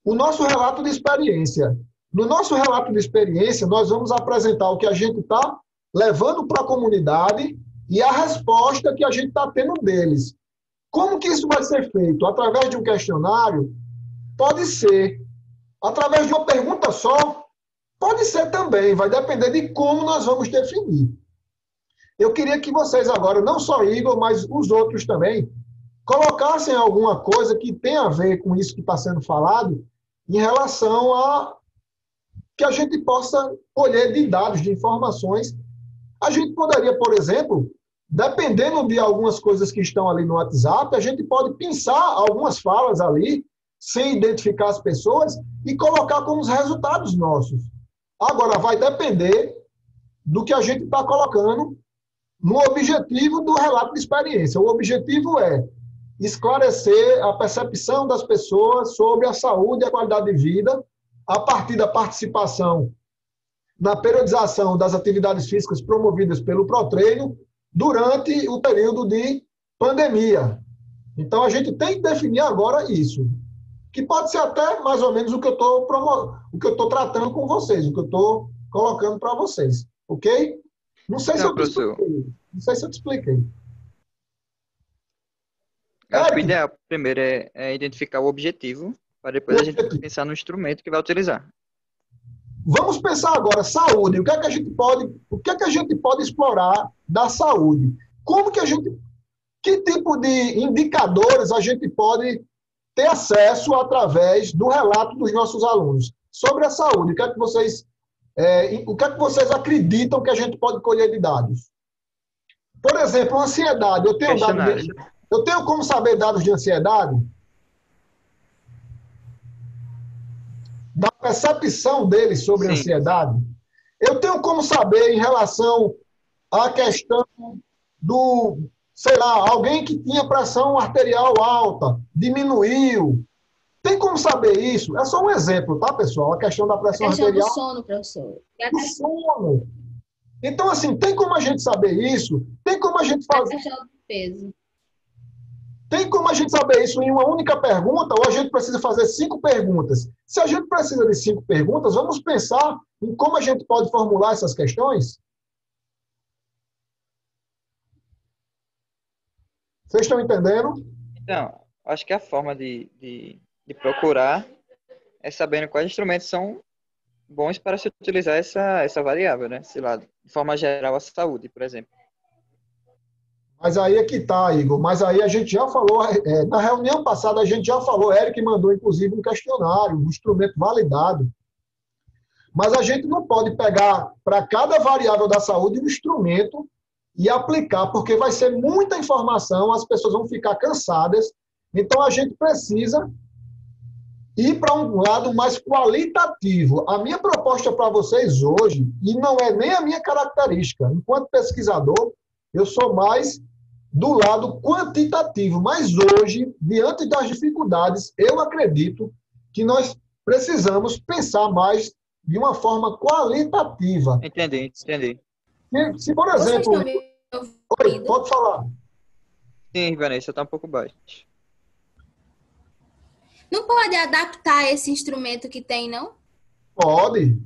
o nosso relato de experiência. No nosso relato de experiência, nós vamos apresentar o que a gente está levando para a comunidade e a resposta que a gente está tendo deles. Como que isso vai ser feito? Através de um questionário? Pode ser. Através de uma pergunta só? Pode ser também. Vai depender de como nós vamos definir. Eu queria que vocês agora, não só Igor, mas os outros também, colocassem alguma coisa que tenha a ver com isso que está sendo falado em relação a que a gente possa colher de dados, de informações. A gente poderia, por exemplo, dependendo de algumas coisas que estão ali no WhatsApp, a gente pode pensar algumas falas ali, sem identificar as pessoas, e colocar como os resultados nossos. Agora, vai depender do que a gente está colocando no objetivo do relato de experiência. O objetivo é esclarecer a percepção das pessoas sobre a saúde e a qualidade de vida a partir da participação na periodização das atividades físicas promovidas pelo Protreino durante o período de pandemia. Então, a gente tem que definir agora isso, que pode ser até mais ou menos o que eu estou tratando com vocês, o que eu estou colocando para vocês, ok? Não sei se eu te expliquei. Não sei se eu te expliquei. Eu acho que o ideal, primeiro, é identificar o objetivo, para depois a gente pensar no instrumento que vai utilizar. Vamos pensar agora, saúde. O que é que a gente pode explorar da saúde? Que tipo de indicadores a gente pode ter acesso através do relato dos nossos alunos sobre a saúde? O que é que vocês acreditam que a gente pode colher de dados? Por exemplo, ansiedade. Eu tenho como saber dados de ansiedade? Da percepção deles sobre a ansiedade? Eu tenho como saber em relação à questão do, sei lá, alguém que tinha pressão arterial alta, diminuiu. Tem como saber isso? É só um exemplo, tá, pessoal? A questão da pressão arterial. Do sono, professor. Do sono. Então, assim, tem como a gente saber isso? Tem como a gente fazer... A questão do peso. Tem como a gente saber isso em uma única pergunta ou a gente precisa fazer 5 perguntas? Se a gente precisa de 5 perguntas, vamos pensar em como a gente pode formular essas questões? Vocês estão entendendo? Então, acho que a forma de procurar é sabendo quais instrumentos são bons para se utilizar essa variável, né? Sei lá, de forma geral, a saúde, por exemplo. Mas aí é que está, Igor. Mas aí a gente já falou, na reunião passada a gente já falou, Eric mandou inclusive um questionário, um instrumento validado. Mas a gente não pode pegar para cada variável da saúde um instrumento e aplicar, porque vai ser muita informação, as pessoas vão ficar cansadas. Então a gente precisa ir para um lado mais qualitativo. A minha proposta para vocês hoje, e não é nem a minha característica, enquanto pesquisador, eu sou mais do lado quantitativo, mas hoje, diante das dificuldades, eu acredito que nós precisamos pensar mais de uma forma qualitativa. Entendi. Se por exemplo... Oi, pode falar. Sim, Vanessa, está um pouco baixo. Não pode adaptar esse instrumento que tem, não? Pode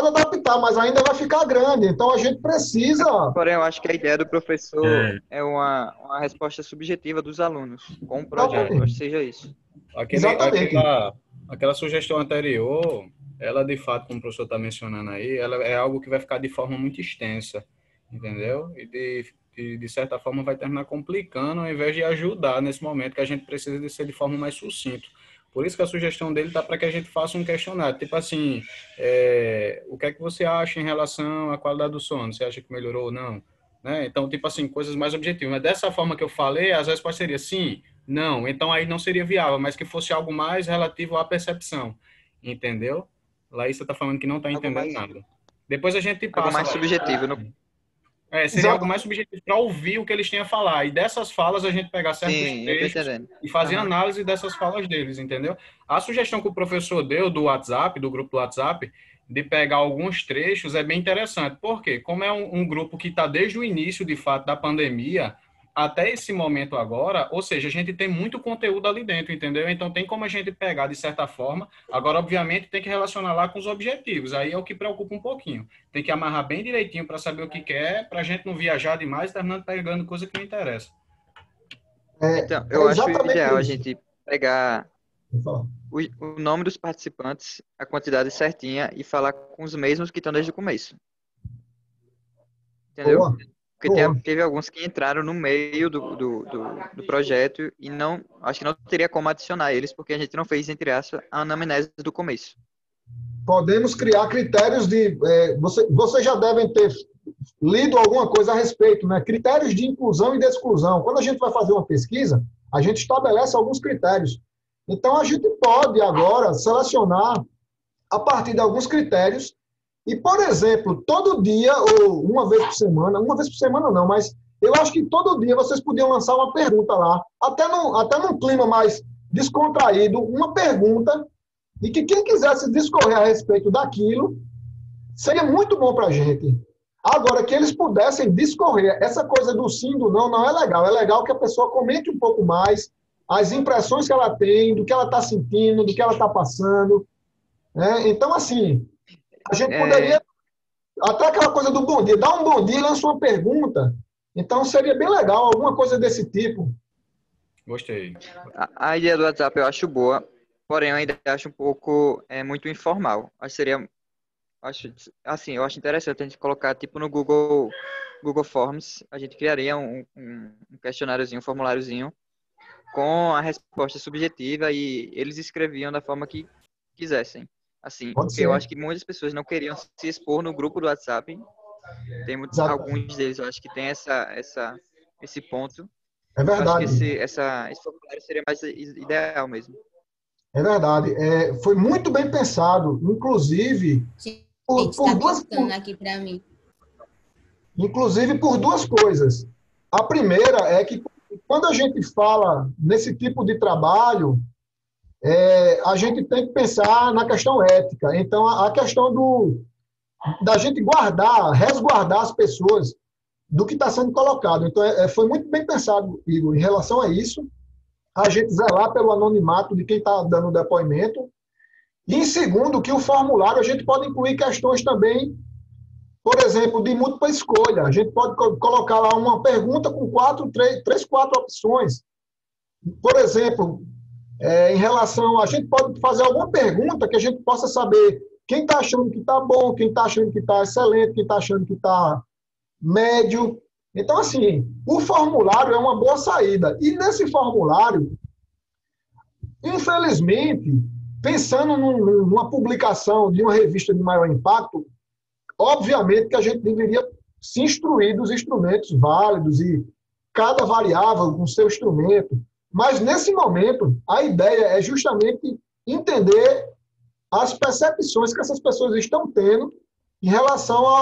adaptar, mas ainda vai ficar grande. Então a gente precisa... Porém, eu acho que a ideia do professor é uma resposta subjetiva dos alunos, com um projeto, acho que seja isso. Aquela sugestão anterior, ela de fato, como o professor está mencionando aí, ela é algo que vai ficar de forma muito extensa, entendeu? E de certa forma vai terminar complicando ao invés de ajudar nesse momento que a gente precisa de ser de forma mais sucinta. Por isso que a sugestão dele está para que a gente faça um questionário. Tipo assim, o que é que você acha em relação à qualidade do sono? Você acha que melhorou ou não? Né? Então, tipo assim, coisas mais objetivas. Mas dessa forma que eu falei, as respostas seriam sim, não. Então, aí não seria viável, mas que fosse algo mais relativo à percepção. Entendeu? Laís está falando que não está entendendo nada. Depois a gente passa... Algo mais subjetivo, não? Seria algo mais subjetivo para ouvir o que eles têm a falar. E dessas falas a gente pegar certos trechos e fazer análise dessas falas deles, entendeu? A sugestão que o professor deu do WhatsApp, do grupo do WhatsApp, de pegar alguns trechos é bem interessante. Por quê? Como é um grupo que está desde o início, de fato, da pandemia até esse momento agora, ou seja, a gente tem muito conteúdo ali dentro, entendeu? Então tem como a gente pegar de certa forma. Agora, obviamente, tem que relacionar lá com os objetivos. Aí é o que preocupa um pouquinho. Tem que amarrar bem direitinho para saber o que quer, para a gente não viajar demais, terminando pegando coisa que não interessa. Então, eu acho ideal a gente pegar o nome dos participantes, a quantidade certinha e falar com os mesmos que estão desde o começo. Entendeu? Boa. Porque teve alguns que entraram no meio do projeto e acho que não teria como adicionar eles, porque a gente não fez, entre aspas, a anamnese do começo. Podemos criar critérios de... vocês já devem ter lido alguma coisa a respeito, né? Critérios de inclusão e de exclusão. Quando a gente vai fazer uma pesquisa, a gente estabelece alguns critérios. Então, a gente pode agora selecionar a partir de alguns critérios. E, por exemplo, todo dia, ou uma vez por semana não, mas eu acho que todo dia vocês podiam lançar uma pergunta lá, até num clima mais descontraído, uma pergunta e que quem quisesse discorrer a respeito daquilo seria muito bom para a gente. Agora, que eles pudessem discorrer, essa coisa do sim, do não, não é legal. É legal que a pessoa comente um pouco mais as impressões que ela tem, do que ela está sentindo, do que ela está passando. Né? Então, assim, a gente poderia, até aquela coisa do bom dia, dar um bom dia e lança uma pergunta. Então, seria bem legal, alguma coisa desse tipo. Gostei. A ideia do WhatsApp eu acho boa, porém eu ainda acho um pouco muito informal. Eu acho interessante a gente colocar tipo no Google Forms, a gente criaria um questionáriozinho, um formuláriozinho com a resposta subjetiva e eles escreviam da forma que quisessem. Assim, Pode porque ser. eu acho que muitas pessoas não queriam se expor no grupo do WhatsApp. Alguns deles eu acho que tem esse ponto. É Eu acho que verdade. esse formulário seria mais ideal mesmo. É verdade. Foi muito bem pensado, inclusive Gente, por duas, tocando aqui para mim. inclusive por duas coisas. A primeira é que quando a gente fala nesse tipo de trabalho, a gente tem que pensar na questão ética. Então, a questão da gente resguardar as pessoas do que está sendo colocado. Então, foi muito bem pensado, Igor, em relação a isso, a gente zelar pelo anonimato de quem está dando o depoimento. E, em segundo, que o formulário a gente pode incluir questões também, por exemplo, de múltipla escolha. A gente pode colocar lá uma pergunta com quatro opções. Por exemplo, em relação, a gente pode fazer alguma pergunta que a gente possa saber quem está achando que está bom, quem está achando que está excelente, quem está achando que está médio. Então, assim, o formulário é uma boa saída. E nesse formulário, infelizmente, pensando numa publicação de uma revista de maior impacto, obviamente que a gente deveria se instruir dos instrumentos válidos e cada variável com seu instrumento. Mas, nesse momento, a ideia é justamente entender as percepções que essas pessoas estão tendo em relação a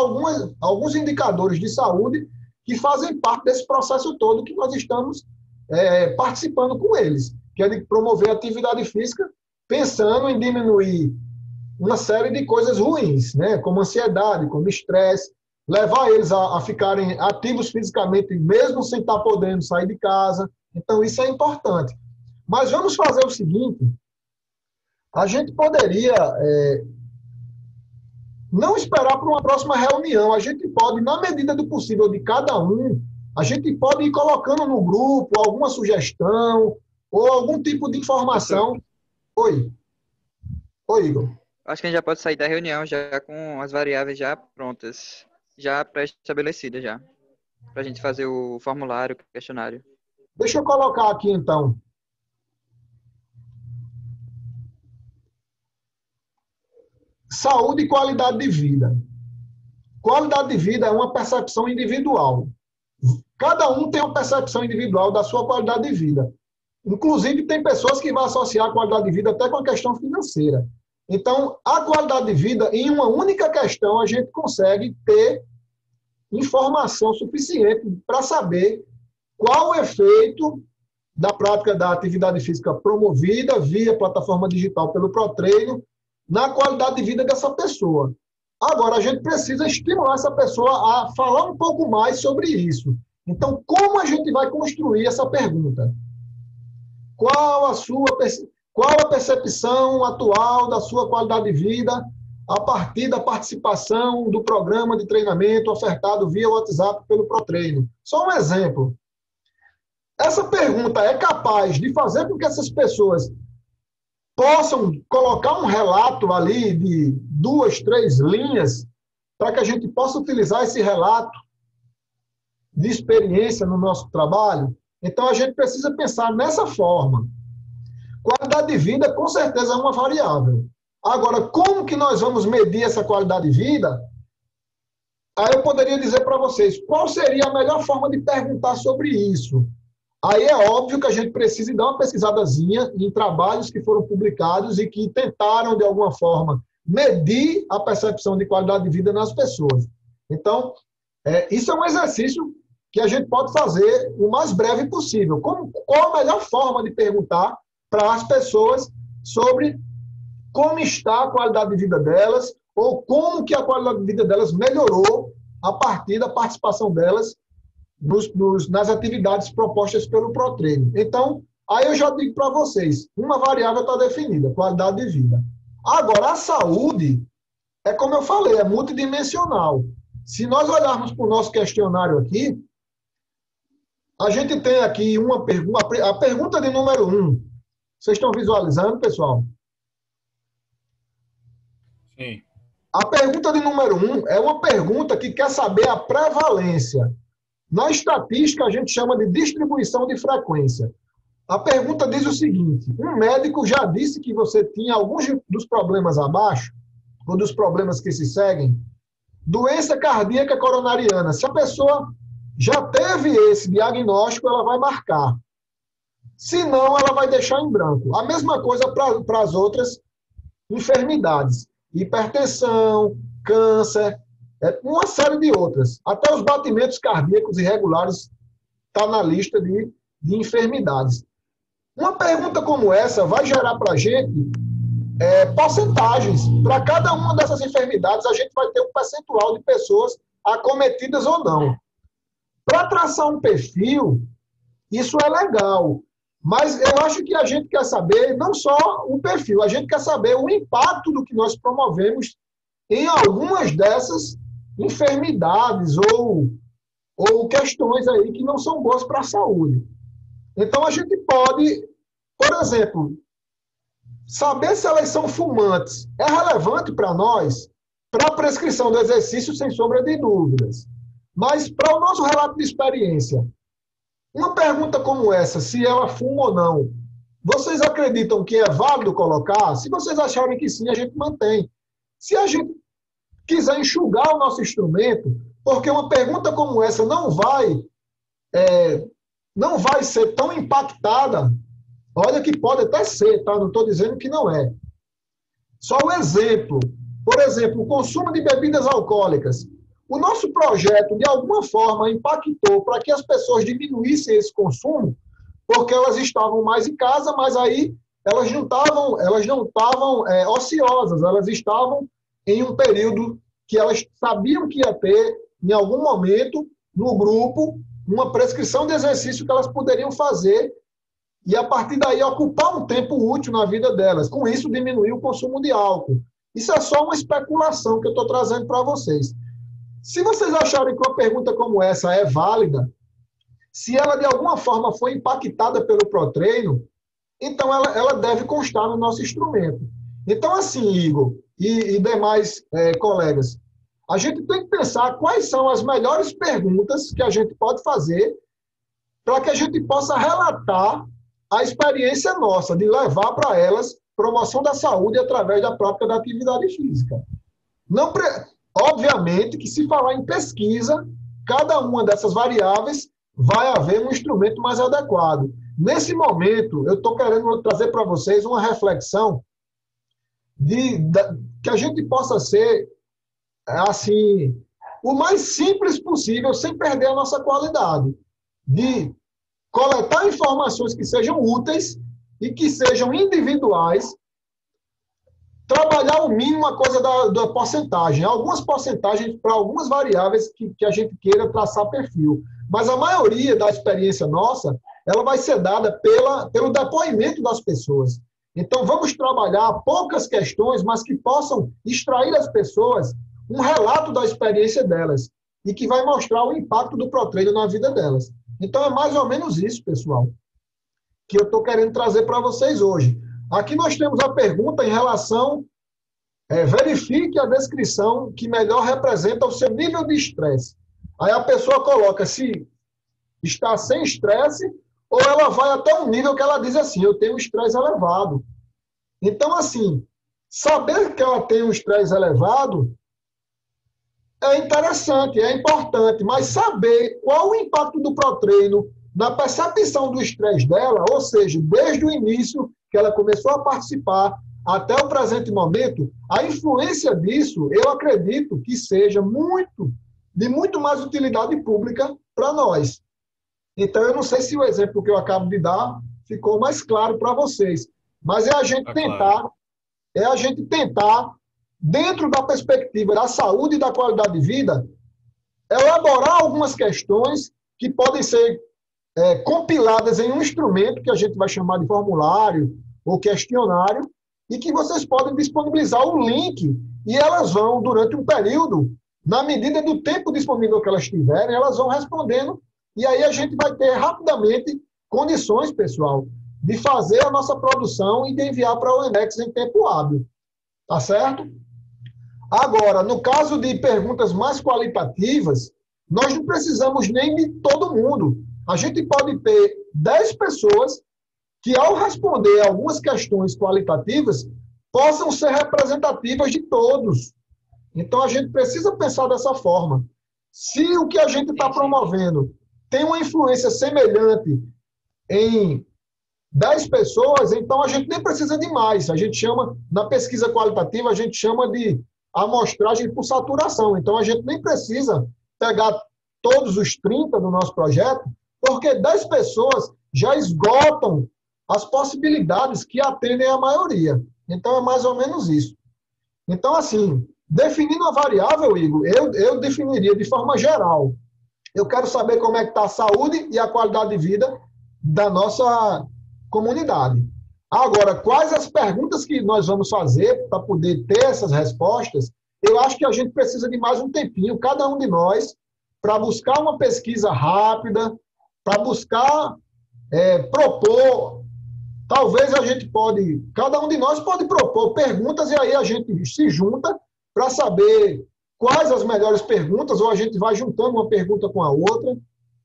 alguns indicadores de saúde que fazem parte desse processo todo que nós estamos participando com eles, que é de promover a atividade física pensando em diminuir uma série de coisas ruins, né? Como ansiedade, como estresse, levar eles a ficarem ativos fisicamente mesmo sem estar podendo sair de casa. Então, isso é importante. Mas vamos fazer o seguinte, a gente poderia não esperar por uma próxima reunião, a gente pode, na medida do possível de cada um, a gente pode ir colocando no grupo alguma sugestão ou algum tipo de informação. Oi, Igor. Acho que a gente já pode sair da reunião já com as variáveis já prontas, já pré-estabelecidas já, para a gente fazer o formulário, o questionário. Deixa eu colocar aqui, então. Saúde e qualidade de vida. Qualidade de vida é uma percepção individual. Cada um tem uma percepção individual da sua qualidade de vida. Inclusive, tem pessoas que vão associar a qualidade de vida até com a questão financeira. Então, a qualidade de vida, em uma única questão, a gente consegue ter informação suficiente para saber qual o efeito da prática da atividade física promovida via plataforma digital pelo ProTreino na qualidade de vida dessa pessoa. Agora, a gente precisa estimular essa pessoa a falar um pouco mais sobre isso. Então, como a gente vai construir essa pergunta? Qual a percepção atual da sua qualidade de vida a partir da participação do programa de treinamento ofertado via WhatsApp pelo ProTreino? Só um exemplo. Essa pergunta é capaz de fazer com que essas pessoas possam colocar um relato ali de 2, 3 linhas para que a gente possa utilizar esse relato de experiência no nosso trabalho? Então, a gente precisa pensar nessa forma. Qualidade de vida, com certeza, é uma variável. Agora, como que nós vamos medir essa qualidade de vida? Aí eu poderia dizer para vocês, qual seria a melhor forma de perguntar sobre isso? Aí é óbvio que a gente precisa dar uma pesquisadazinha em trabalhos que foram publicados e que tentaram, de alguma forma, medir a percepção de qualidade de vida nas pessoas. Então, isso é um exercício que a gente pode fazer o mais breve possível. Qual a melhor forma de perguntar para as pessoas sobre como está a qualidade de vida delas, ou como que a qualidade de vida delas melhorou a partir da participação delas nas atividades propostas pelo Protreino. Então, aí eu já digo para vocês, uma variável está definida, qualidade de vida. Agora, a saúde, é como eu falei, é multidimensional. Se nós olharmos para o nosso questionário aqui, a gente tem aqui uma pergunta, a pergunta de número 1. Vocês estão visualizando, pessoal? Sim. A pergunta de número 1 é uma pergunta que quer saber a prevalência. Na estatística, a gente chama de distribuição de frequência. A pergunta diz o seguinte: um médico já disse que você tinha alguns dos problemas abaixo, ou dos problemas que se seguem? Doença cardíaca coronariana. Se a pessoa já teve esse diagnóstico, ela vai marcar. Se não, ela vai deixar em branco. A mesma coisa para as outras enfermidades. Hipertensão, câncer, uma série de outras. Até os batimentos cardíacos irregulares está na lista de enfermidades. Uma pergunta como essa vai gerar para a gente porcentagens. Para cada uma dessas enfermidades, a gente vai ter um percentual de pessoas acometidas ou não. Para traçar um perfil, isso é legal. Mas eu acho que a gente quer saber não só o perfil, a gente quer saber o impacto do que nós promovemos em algumas dessas enfermidades ou questões aí que não são boas para a saúde. Então, a gente pode, por exemplo, saber se elas são fumantes é relevante para nós, para a prescrição do exercício, sem sombra de dúvidas. Mas, para o nosso relato de experiência, uma pergunta como essa, se ela fuma ou não, vocês acreditam que é válido colocar? Se vocês acharem que sim, a gente mantém. Se a gente quiser enxugar o nosso instrumento, porque uma pergunta como essa não vai ser tão impactada, olha que pode até ser, tá? Não estou dizendo que não é. Só um exemplo. Por exemplo, o consumo de bebidas alcoólicas. O nosso projeto, de alguma forma, impactou para que as pessoas diminuíssem esse consumo, porque elas estavam mais em casa, mas aí elas não estavam ociosas, elas estavam em um período que elas sabiam que ia ter, em algum momento, no grupo, uma prescrição de exercício que elas poderiam fazer e, a partir daí, ocupar um tempo útil na vida delas. Com isso, diminuir o consumo de álcool. Isso é só uma especulação que eu estou trazendo para vocês. Se vocês acharem que uma pergunta como essa é válida, se ela de alguma forma foi impactada pelo Protreino, então ela deve constar no nosso instrumento. Então, assim, Igor e demais colegas, a gente tem que pensar quais são as melhores perguntas que a gente pode fazer para que a gente possa relatar a experiência nossa de levar para elas promoção da saúde através da prática da atividade física. Obviamente que, se falar em pesquisa, cada uma dessas variáveis vai haver um instrumento mais adequado. Nesse momento, eu estou querendo trazer para vocês uma reflexão que a gente possa ser, assim, o mais simples possível, sem perder a nossa qualidade, de coletar informações que sejam úteis e que sejam individuais, trabalhar o mínimo a coisa da porcentagem. Algumas porcentagens para algumas variáveis que a gente queira traçar perfil. Mas a maioria da experiência nossa, ela vai ser dada pelo depoimento das pessoas. Então, vamos trabalhar poucas questões, mas que possam extrair das pessoas um relato da experiência delas e que vai mostrar o impacto do Protreino na vida delas. Então, é mais ou menos isso, pessoal, que eu estou querendo trazer para vocês hoje. Aqui nós temos a pergunta em relação, verifique a descrição que melhor representa o seu nível de estresse. Aí a pessoa coloca se está sem estresse ou ela vai até um nível que ela diz assim, eu tenho um estresse elevado. Então, assim, saber que ela tem um estresse elevado é interessante, é importante, mas saber qual o impacto do Protreino na percepção do estresse dela, ou seja, desde o início que ela começou a participar até o presente momento, a influência disso, eu acredito que seja de muito mais utilidade pública para nós. Então, eu não sei se o exemplo que eu acabo de dar ficou mais claro para vocês, mas é a gente tentar é a gente tentar, dentro da perspectiva da saúde e da qualidade de vida, elaborar algumas questões que podem ser compiladas em um instrumento que a gente vai chamar de formulário ou questionário, e que vocês podem disponibilizar o link, e elas vão, durante um período, na medida do tempo disponível que elas tiverem, elas vão respondendo, e aí a gente vai ter rapidamente condições, pessoal, de fazer a nossa produção e de enviar para o ENEX em tempo hábil. Tá certo? Agora, no caso de perguntas mais qualitativas, nós não precisamos nem de todo mundo. A gente pode ter 10 pessoas que, ao responder algumas questões qualitativas, possam ser representativas de todos. Então, a gente precisa pensar dessa forma. Se o que a gente está promovendo tem uma influência semelhante em 10 pessoas, então a gente nem precisa de mais. A gente chama, na pesquisa qualitativa, a gente chama de amostragem por saturação. Então, a gente nem precisa pegar todos os 30 do nosso projeto, porque 10 pessoas já esgotam as possibilidades que atendem a maioria. Então, é mais ou menos isso. Então, assim, definindo a variável, Igor, eu definiria de forma geral. Eu quero saber como é que está a saúde e a qualidade de vida da nossa comunidade. Agora, quais as perguntas que nós vamos fazer para poder ter essas respostas? Eu acho que a gente precisa de mais um tempinho, cada um de nós, para buscar uma pesquisa rápida, para buscar propor. Talvez a gente cada um de nós pode propor perguntas e aí a gente se junta para saber quais as melhores perguntas, ou a gente vai juntando uma pergunta com a outra.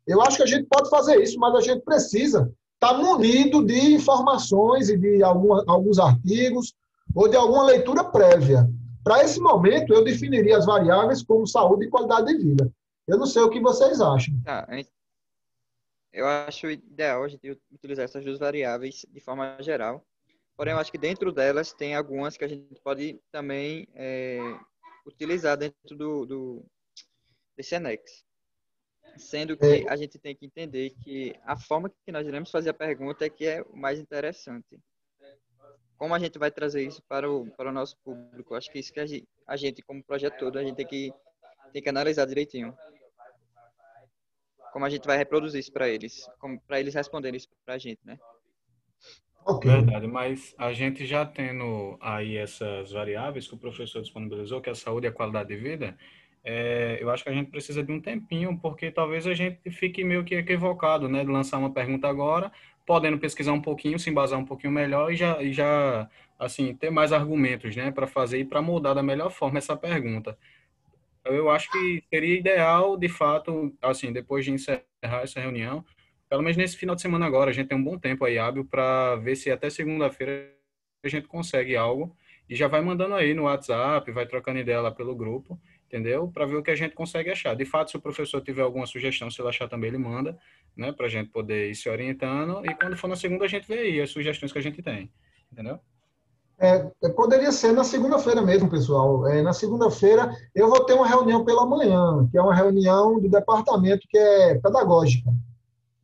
Eu acho que a gente pode fazer isso, mas a gente precisa estar munido de informações e de alguns artigos ou de alguma leitura prévia. Para esse momento, eu definiria as variáveis como saúde e qualidade de vida. Eu não sei o que vocês acham. Eu acho ideal a gente utilizar essas duas variáveis de forma geral. Porém, eu acho que dentro delas tem algumas que a gente pode também utilizar dentro desse anexo. Sendo que a gente tem que entender que a forma que nós iremos fazer a pergunta é que é o mais interessante. Como a gente vai trazer isso para o nosso público? Acho que isso que a gente, como projeto todo, a gente tem que analisar direitinho. Como a gente vai reproduzir isso para eles responderem isso para a gente, né? Okay. Verdade, mas a gente já tendo aí essas variáveis que o professor disponibilizou, que é a saúde e a qualidade de vida, eu acho que a gente precisa de um tempinho, porque talvez a gente fique meio que equivocado, né, de lançar uma pergunta agora, podendo pesquisar um pouquinho, se embasar um pouquinho melhor e já assim, ter mais argumentos, né, para fazer e para moldar da melhor forma essa pergunta. Eu acho que seria ideal, de fato, assim, depois de encerrar essa reunião, pelo menos nesse final de semana agora, a gente tem um bom tempo aí hábil para ver se até segunda-feira a gente consegue algo e já vai mandando aí no WhatsApp, vai trocando ideia lá pelo grupo, entendeu? Para ver o que a gente consegue achar. De fato, se o professor tiver alguma sugestão, se ele achar também, ele manda, né, para a gente poder ir se orientando e quando for na segunda a gente vê aí as sugestões que a gente tem, entendeu? Poderia ser na segunda-feira mesmo, pessoal. Na segunda-feira eu vou ter uma reunião pela manhã, que é uma reunião do departamento que é pedagógica.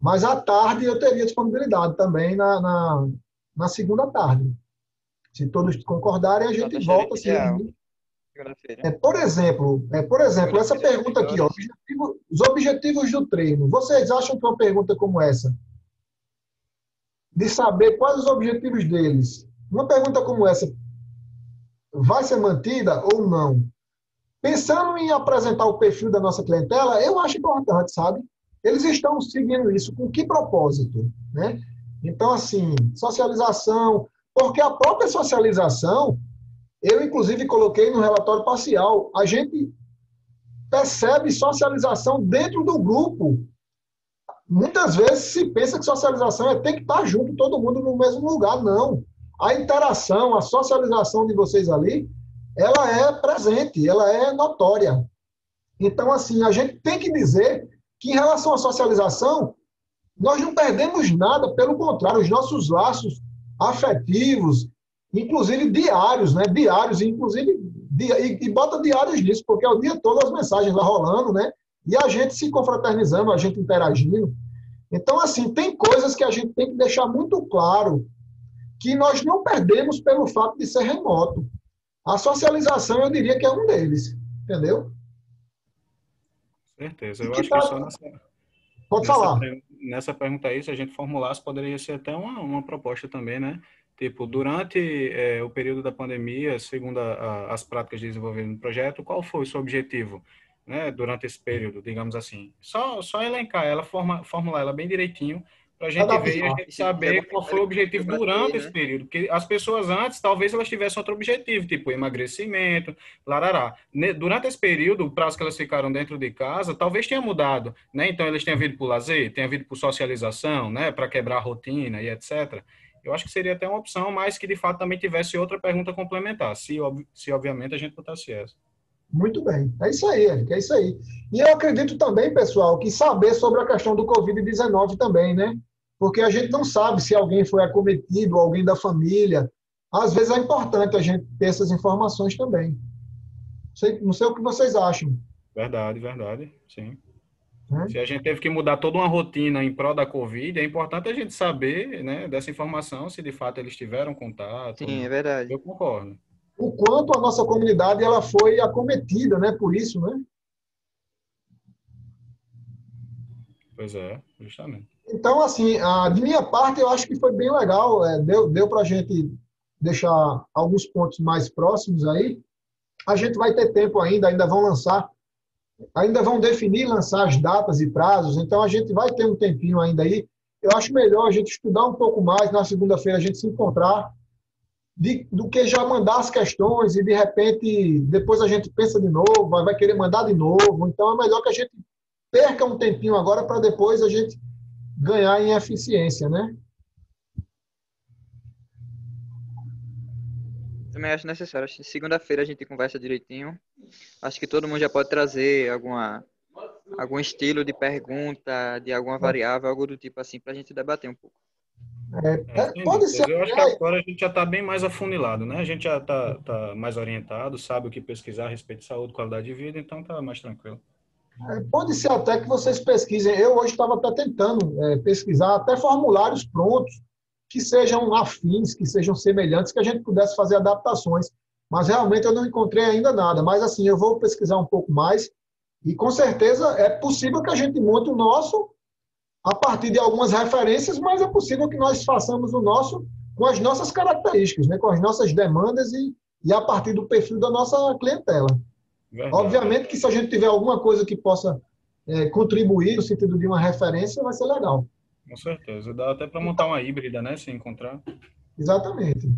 Mas à tarde eu teria disponibilidade também na segunda tarde. Se todos concordarem, a gente volta a se reunir. Por exemplo, essa pergunta aqui, ó, os objetivos do treino. Vocês acham que uma pergunta como essa, de saber quais os objetivos deles, uma pergunta como essa vai ser mantida ou não? Pensando em apresentar o perfil da nossa clientela, eu acho importante, sabe? Eles estão seguindo isso com que propósito, né? Então, assim, socialização, porque a própria socialização, eu inclusive coloquei no relatório parcial, a gente percebe socialização dentro do grupo. Muitas vezes se pensa que socialização é ter que estar junto, todo mundo no mesmo lugar. Não. A interação, a socialização de vocês ali, ela é presente, ela é notória. Então, assim, a gente tem que dizer que em relação à socialização, nós não perdemos nada, pelo contrário, os nossos laços afetivos, inclusive diários, né? Diários, inclusive, e bota diários nisso, porque é o dia todo as mensagens lá rolando, né? E a gente se confraternizando, a gente interagindo. Então, assim, tem coisas que a gente tem que deixar muito claro, que nós não perdemos pelo fato de ser remoto. A socialização, eu diria que é um deles, entendeu? Certeza. E Eu que acho que só pode falar. nessa pergunta aí, se a gente formulasse, poderia ser até uma proposta também, né? Tipo, durante o período da pandemia, segundo as práticas de desenvolvimento do projeto, qual foi o seu objetivo, né? Durante esse período, digamos assim. Só elencar ela, formular ela bem direitinho, para a gente ver e a Adaptar. gente E se tiver algum saber qual foi o critério que objetivo foi bater, durante esse né? período. Porque as pessoas antes, talvez elas tivessem outro objetivo, tipo emagrecimento, larará. Durante esse período, o prazo que elas ficaram dentro de casa, talvez tenha mudado, né? Então, eles tenham vindo por lazer, tenham vindo por socialização, né? Para quebrar a rotina e etc. Eu acho que seria até uma opção, mas que de fato também tivesse outra pergunta complementar, se obviamente a gente botasse essa. Muito bem. É isso aí, Eric, é isso aí. E eu acredito também, pessoal, que saber sobre a questão do Covid-19 também, né? Porque a gente não sabe se alguém foi acometido, alguém da família. Às vezes é importante a gente ter essas informações também. Não sei o que vocês acham. Verdade, verdade, sim. Né? Se a gente teve que mudar toda uma rotina em prol da Covid, é importante a gente saber, né, dessa informação, se de fato eles tiveram contato ou Sim, é não. verdade. Eu concordo. O quanto a nossa comunidade ela foi acometida, né? Por isso, né? Pois é, justamente. Então, assim, de minha parte, eu acho que foi bem legal. Deu para a gente deixar alguns pontos mais próximos aí. A gente vai ter tempo ainda vão lançar, ainda vão definir e lançar as datas e prazos, então a gente vai ter um tempinho ainda aí. Eu acho melhor a gente estudar um pouco mais, na segunda-feira a gente se encontrar, do que já mandar as questões e, de repente, depois a gente pensa de novo, vai querer mandar de novo. Então, é melhor que a gente perca um tempinho agora para depois a gente ganhar em eficiência, né? Também acho necessário. Acho que segunda-feira a gente conversa direitinho. Acho que todo mundo já pode trazer algum estilo de pergunta, de alguma variável, algo do tipo assim, para a gente debater um pouco. Sem Pode ser. dúvidas. Eu acho que agora a gente já está bem mais afunilado, né? A gente já tá mais orientado, sabe o que pesquisar a respeito de saúde, qualidade de vida, então tá mais tranquilo. Pode ser até que vocês pesquisem. Eu hoje estava até tentando pesquisar até formulários prontos que sejam afins, que sejam semelhantes, que a gente pudesse fazer adaptações. Mas realmente eu não encontrei ainda nada. Mas assim, eu vou pesquisar um pouco mais e com certeza é possível que a gente monte o nosso a partir de algumas referências, mas é possível que nós façamos o nosso com as nossas características, né? Com as nossas demandas e a partir do perfil da nossa clientela. Verdade. Obviamente que se a gente tiver alguma coisa que possa contribuir no sentido de uma referência, vai ser legal. Com certeza. Dá até para montar uma híbrida, né? Se encontrar. Exatamente.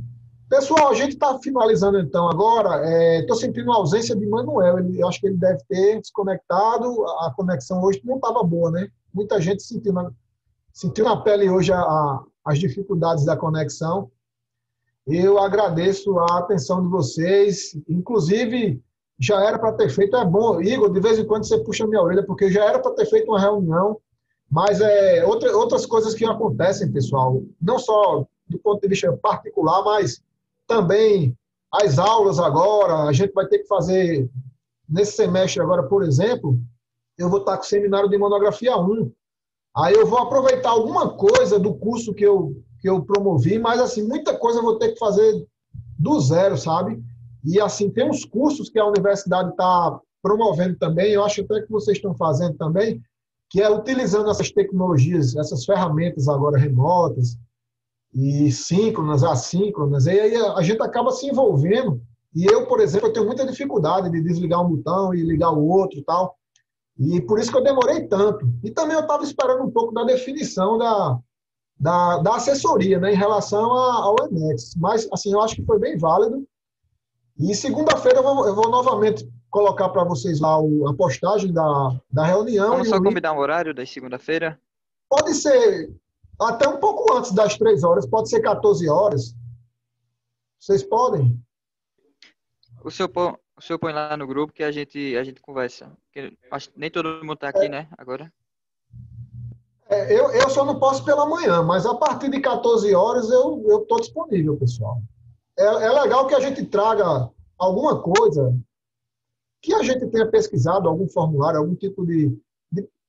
Pessoal, a gente está finalizando então agora. Estou sentindo a ausência de Manuel. Eu acho que ele deve ter desconectado. A conexão hoje não estava boa, né? Muita gente sentiu na pele hoje as dificuldades da conexão. Eu agradeço a atenção de vocês. Inclusive, já era para ter feito, é bom, Igor, de vez em quando você puxa minha orelha, porque já era para ter feito uma reunião, mas outras coisas que acontecem, pessoal, não só do ponto de vista particular, mas também as aulas agora, a gente vai ter que fazer, nesse semestre agora, por exemplo, eu vou estar com o seminário de monografia 1, aí eu vou aproveitar alguma coisa do curso que eu promovi, mas assim, muita coisa eu vou ter que fazer do zero, sabe? E, assim, tem uns cursos que a universidade está promovendo também, eu acho até que vocês estão fazendo também, que é utilizando essas tecnologias, essas ferramentas agora remotas, e síncronas, assíncronas, e aí a gente acaba se envolvendo. E eu, por exemplo, eu tenho muita dificuldade de desligar um botão e ligar o outro e tal, e por isso que eu demorei tanto. E também eu estava esperando um pouco da definição da assessoria, né, em relação ao Enex. Mas, assim, eu acho que foi bem válido. E segunda-feira eu vou novamente colocar para vocês lá a postagem da reunião. Vamos e só o link. combinar um horário da segunda-feira? Pode ser até um pouco antes das 3 horas, pode ser 14 horas. Vocês podem? O senhor põe lá no grupo que a gente conversa. Porque acho que nem todo mundo está aqui, né, agora. Eu só não posso pela manhã, mas a partir de 14 horas eu estou disponível, pessoal. É legal que a gente traga alguma coisa que a gente tenha pesquisado, algum formulário, algum tipo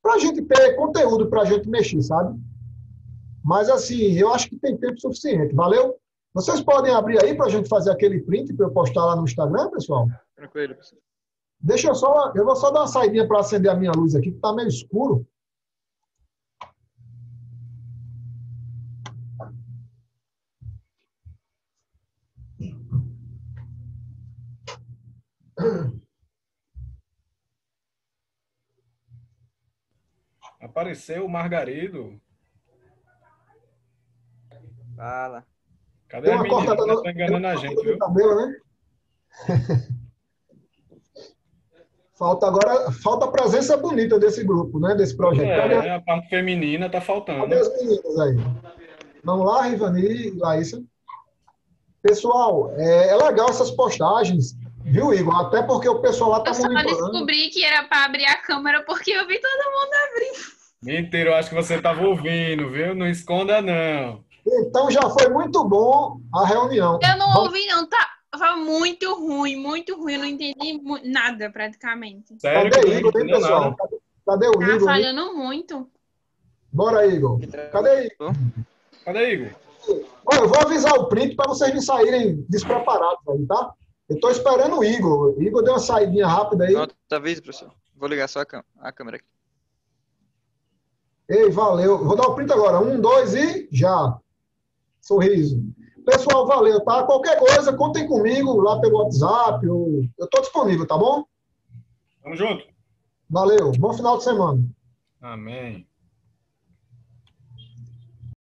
para a gente ter conteúdo para a gente mexer, sabe? Mas, assim, eu acho que tem tempo suficiente. Valeu? Vocês podem abrir aí para a gente fazer aquele print para eu postar lá no Instagram, pessoal? Tranquilo, professor. Eu vou só dar uma saidinha para acender a minha luz aqui, que está meio escuro. Apareceu o Margarido. Fala. Cadê a menina que tá enganando a gente, viu? Cabelo, né? Falta a presença bonita desse grupo, né? Desse projeto. A parte feminina tá faltando. Cadê as meninas aí? Vamos lá, Rivani e Laísa. Pessoal, é legal essas postagens, viu, Igor? Até porque o pessoal lá tá Eu só monitorando. descobri que era para abrir a câmera porque eu vi todo mundo abrir. Mentira, eu acho que você tava ouvindo, viu? Não esconda, não. Então já foi muito bom a reunião. Eu não ouvi, não. Tava muito ruim, eu não entendi nada praticamente. Sério Cadê que o não Igor, hein, entendeu pessoal? nada? Cadê o Tá Igor? falhando muito. Bora, Igor. Cadê Igor? Cadê Igor? Olha, eu vou avisar o print para vocês não saírem despreparados aí, tá? Eu tô esperando o Igor. O Igor deu uma saidinha rápida aí. Outra vez, professor. Vou ligar só a câmera aqui. Ei, valeu. Vou dar o print agora. 1, 2 e já. Sorriso. Pessoal, valeu, tá? Qualquer coisa, contem comigo lá pelo WhatsApp. Eu tô disponível, tá bom? Tamo junto. Valeu. Bom final de semana. Amém.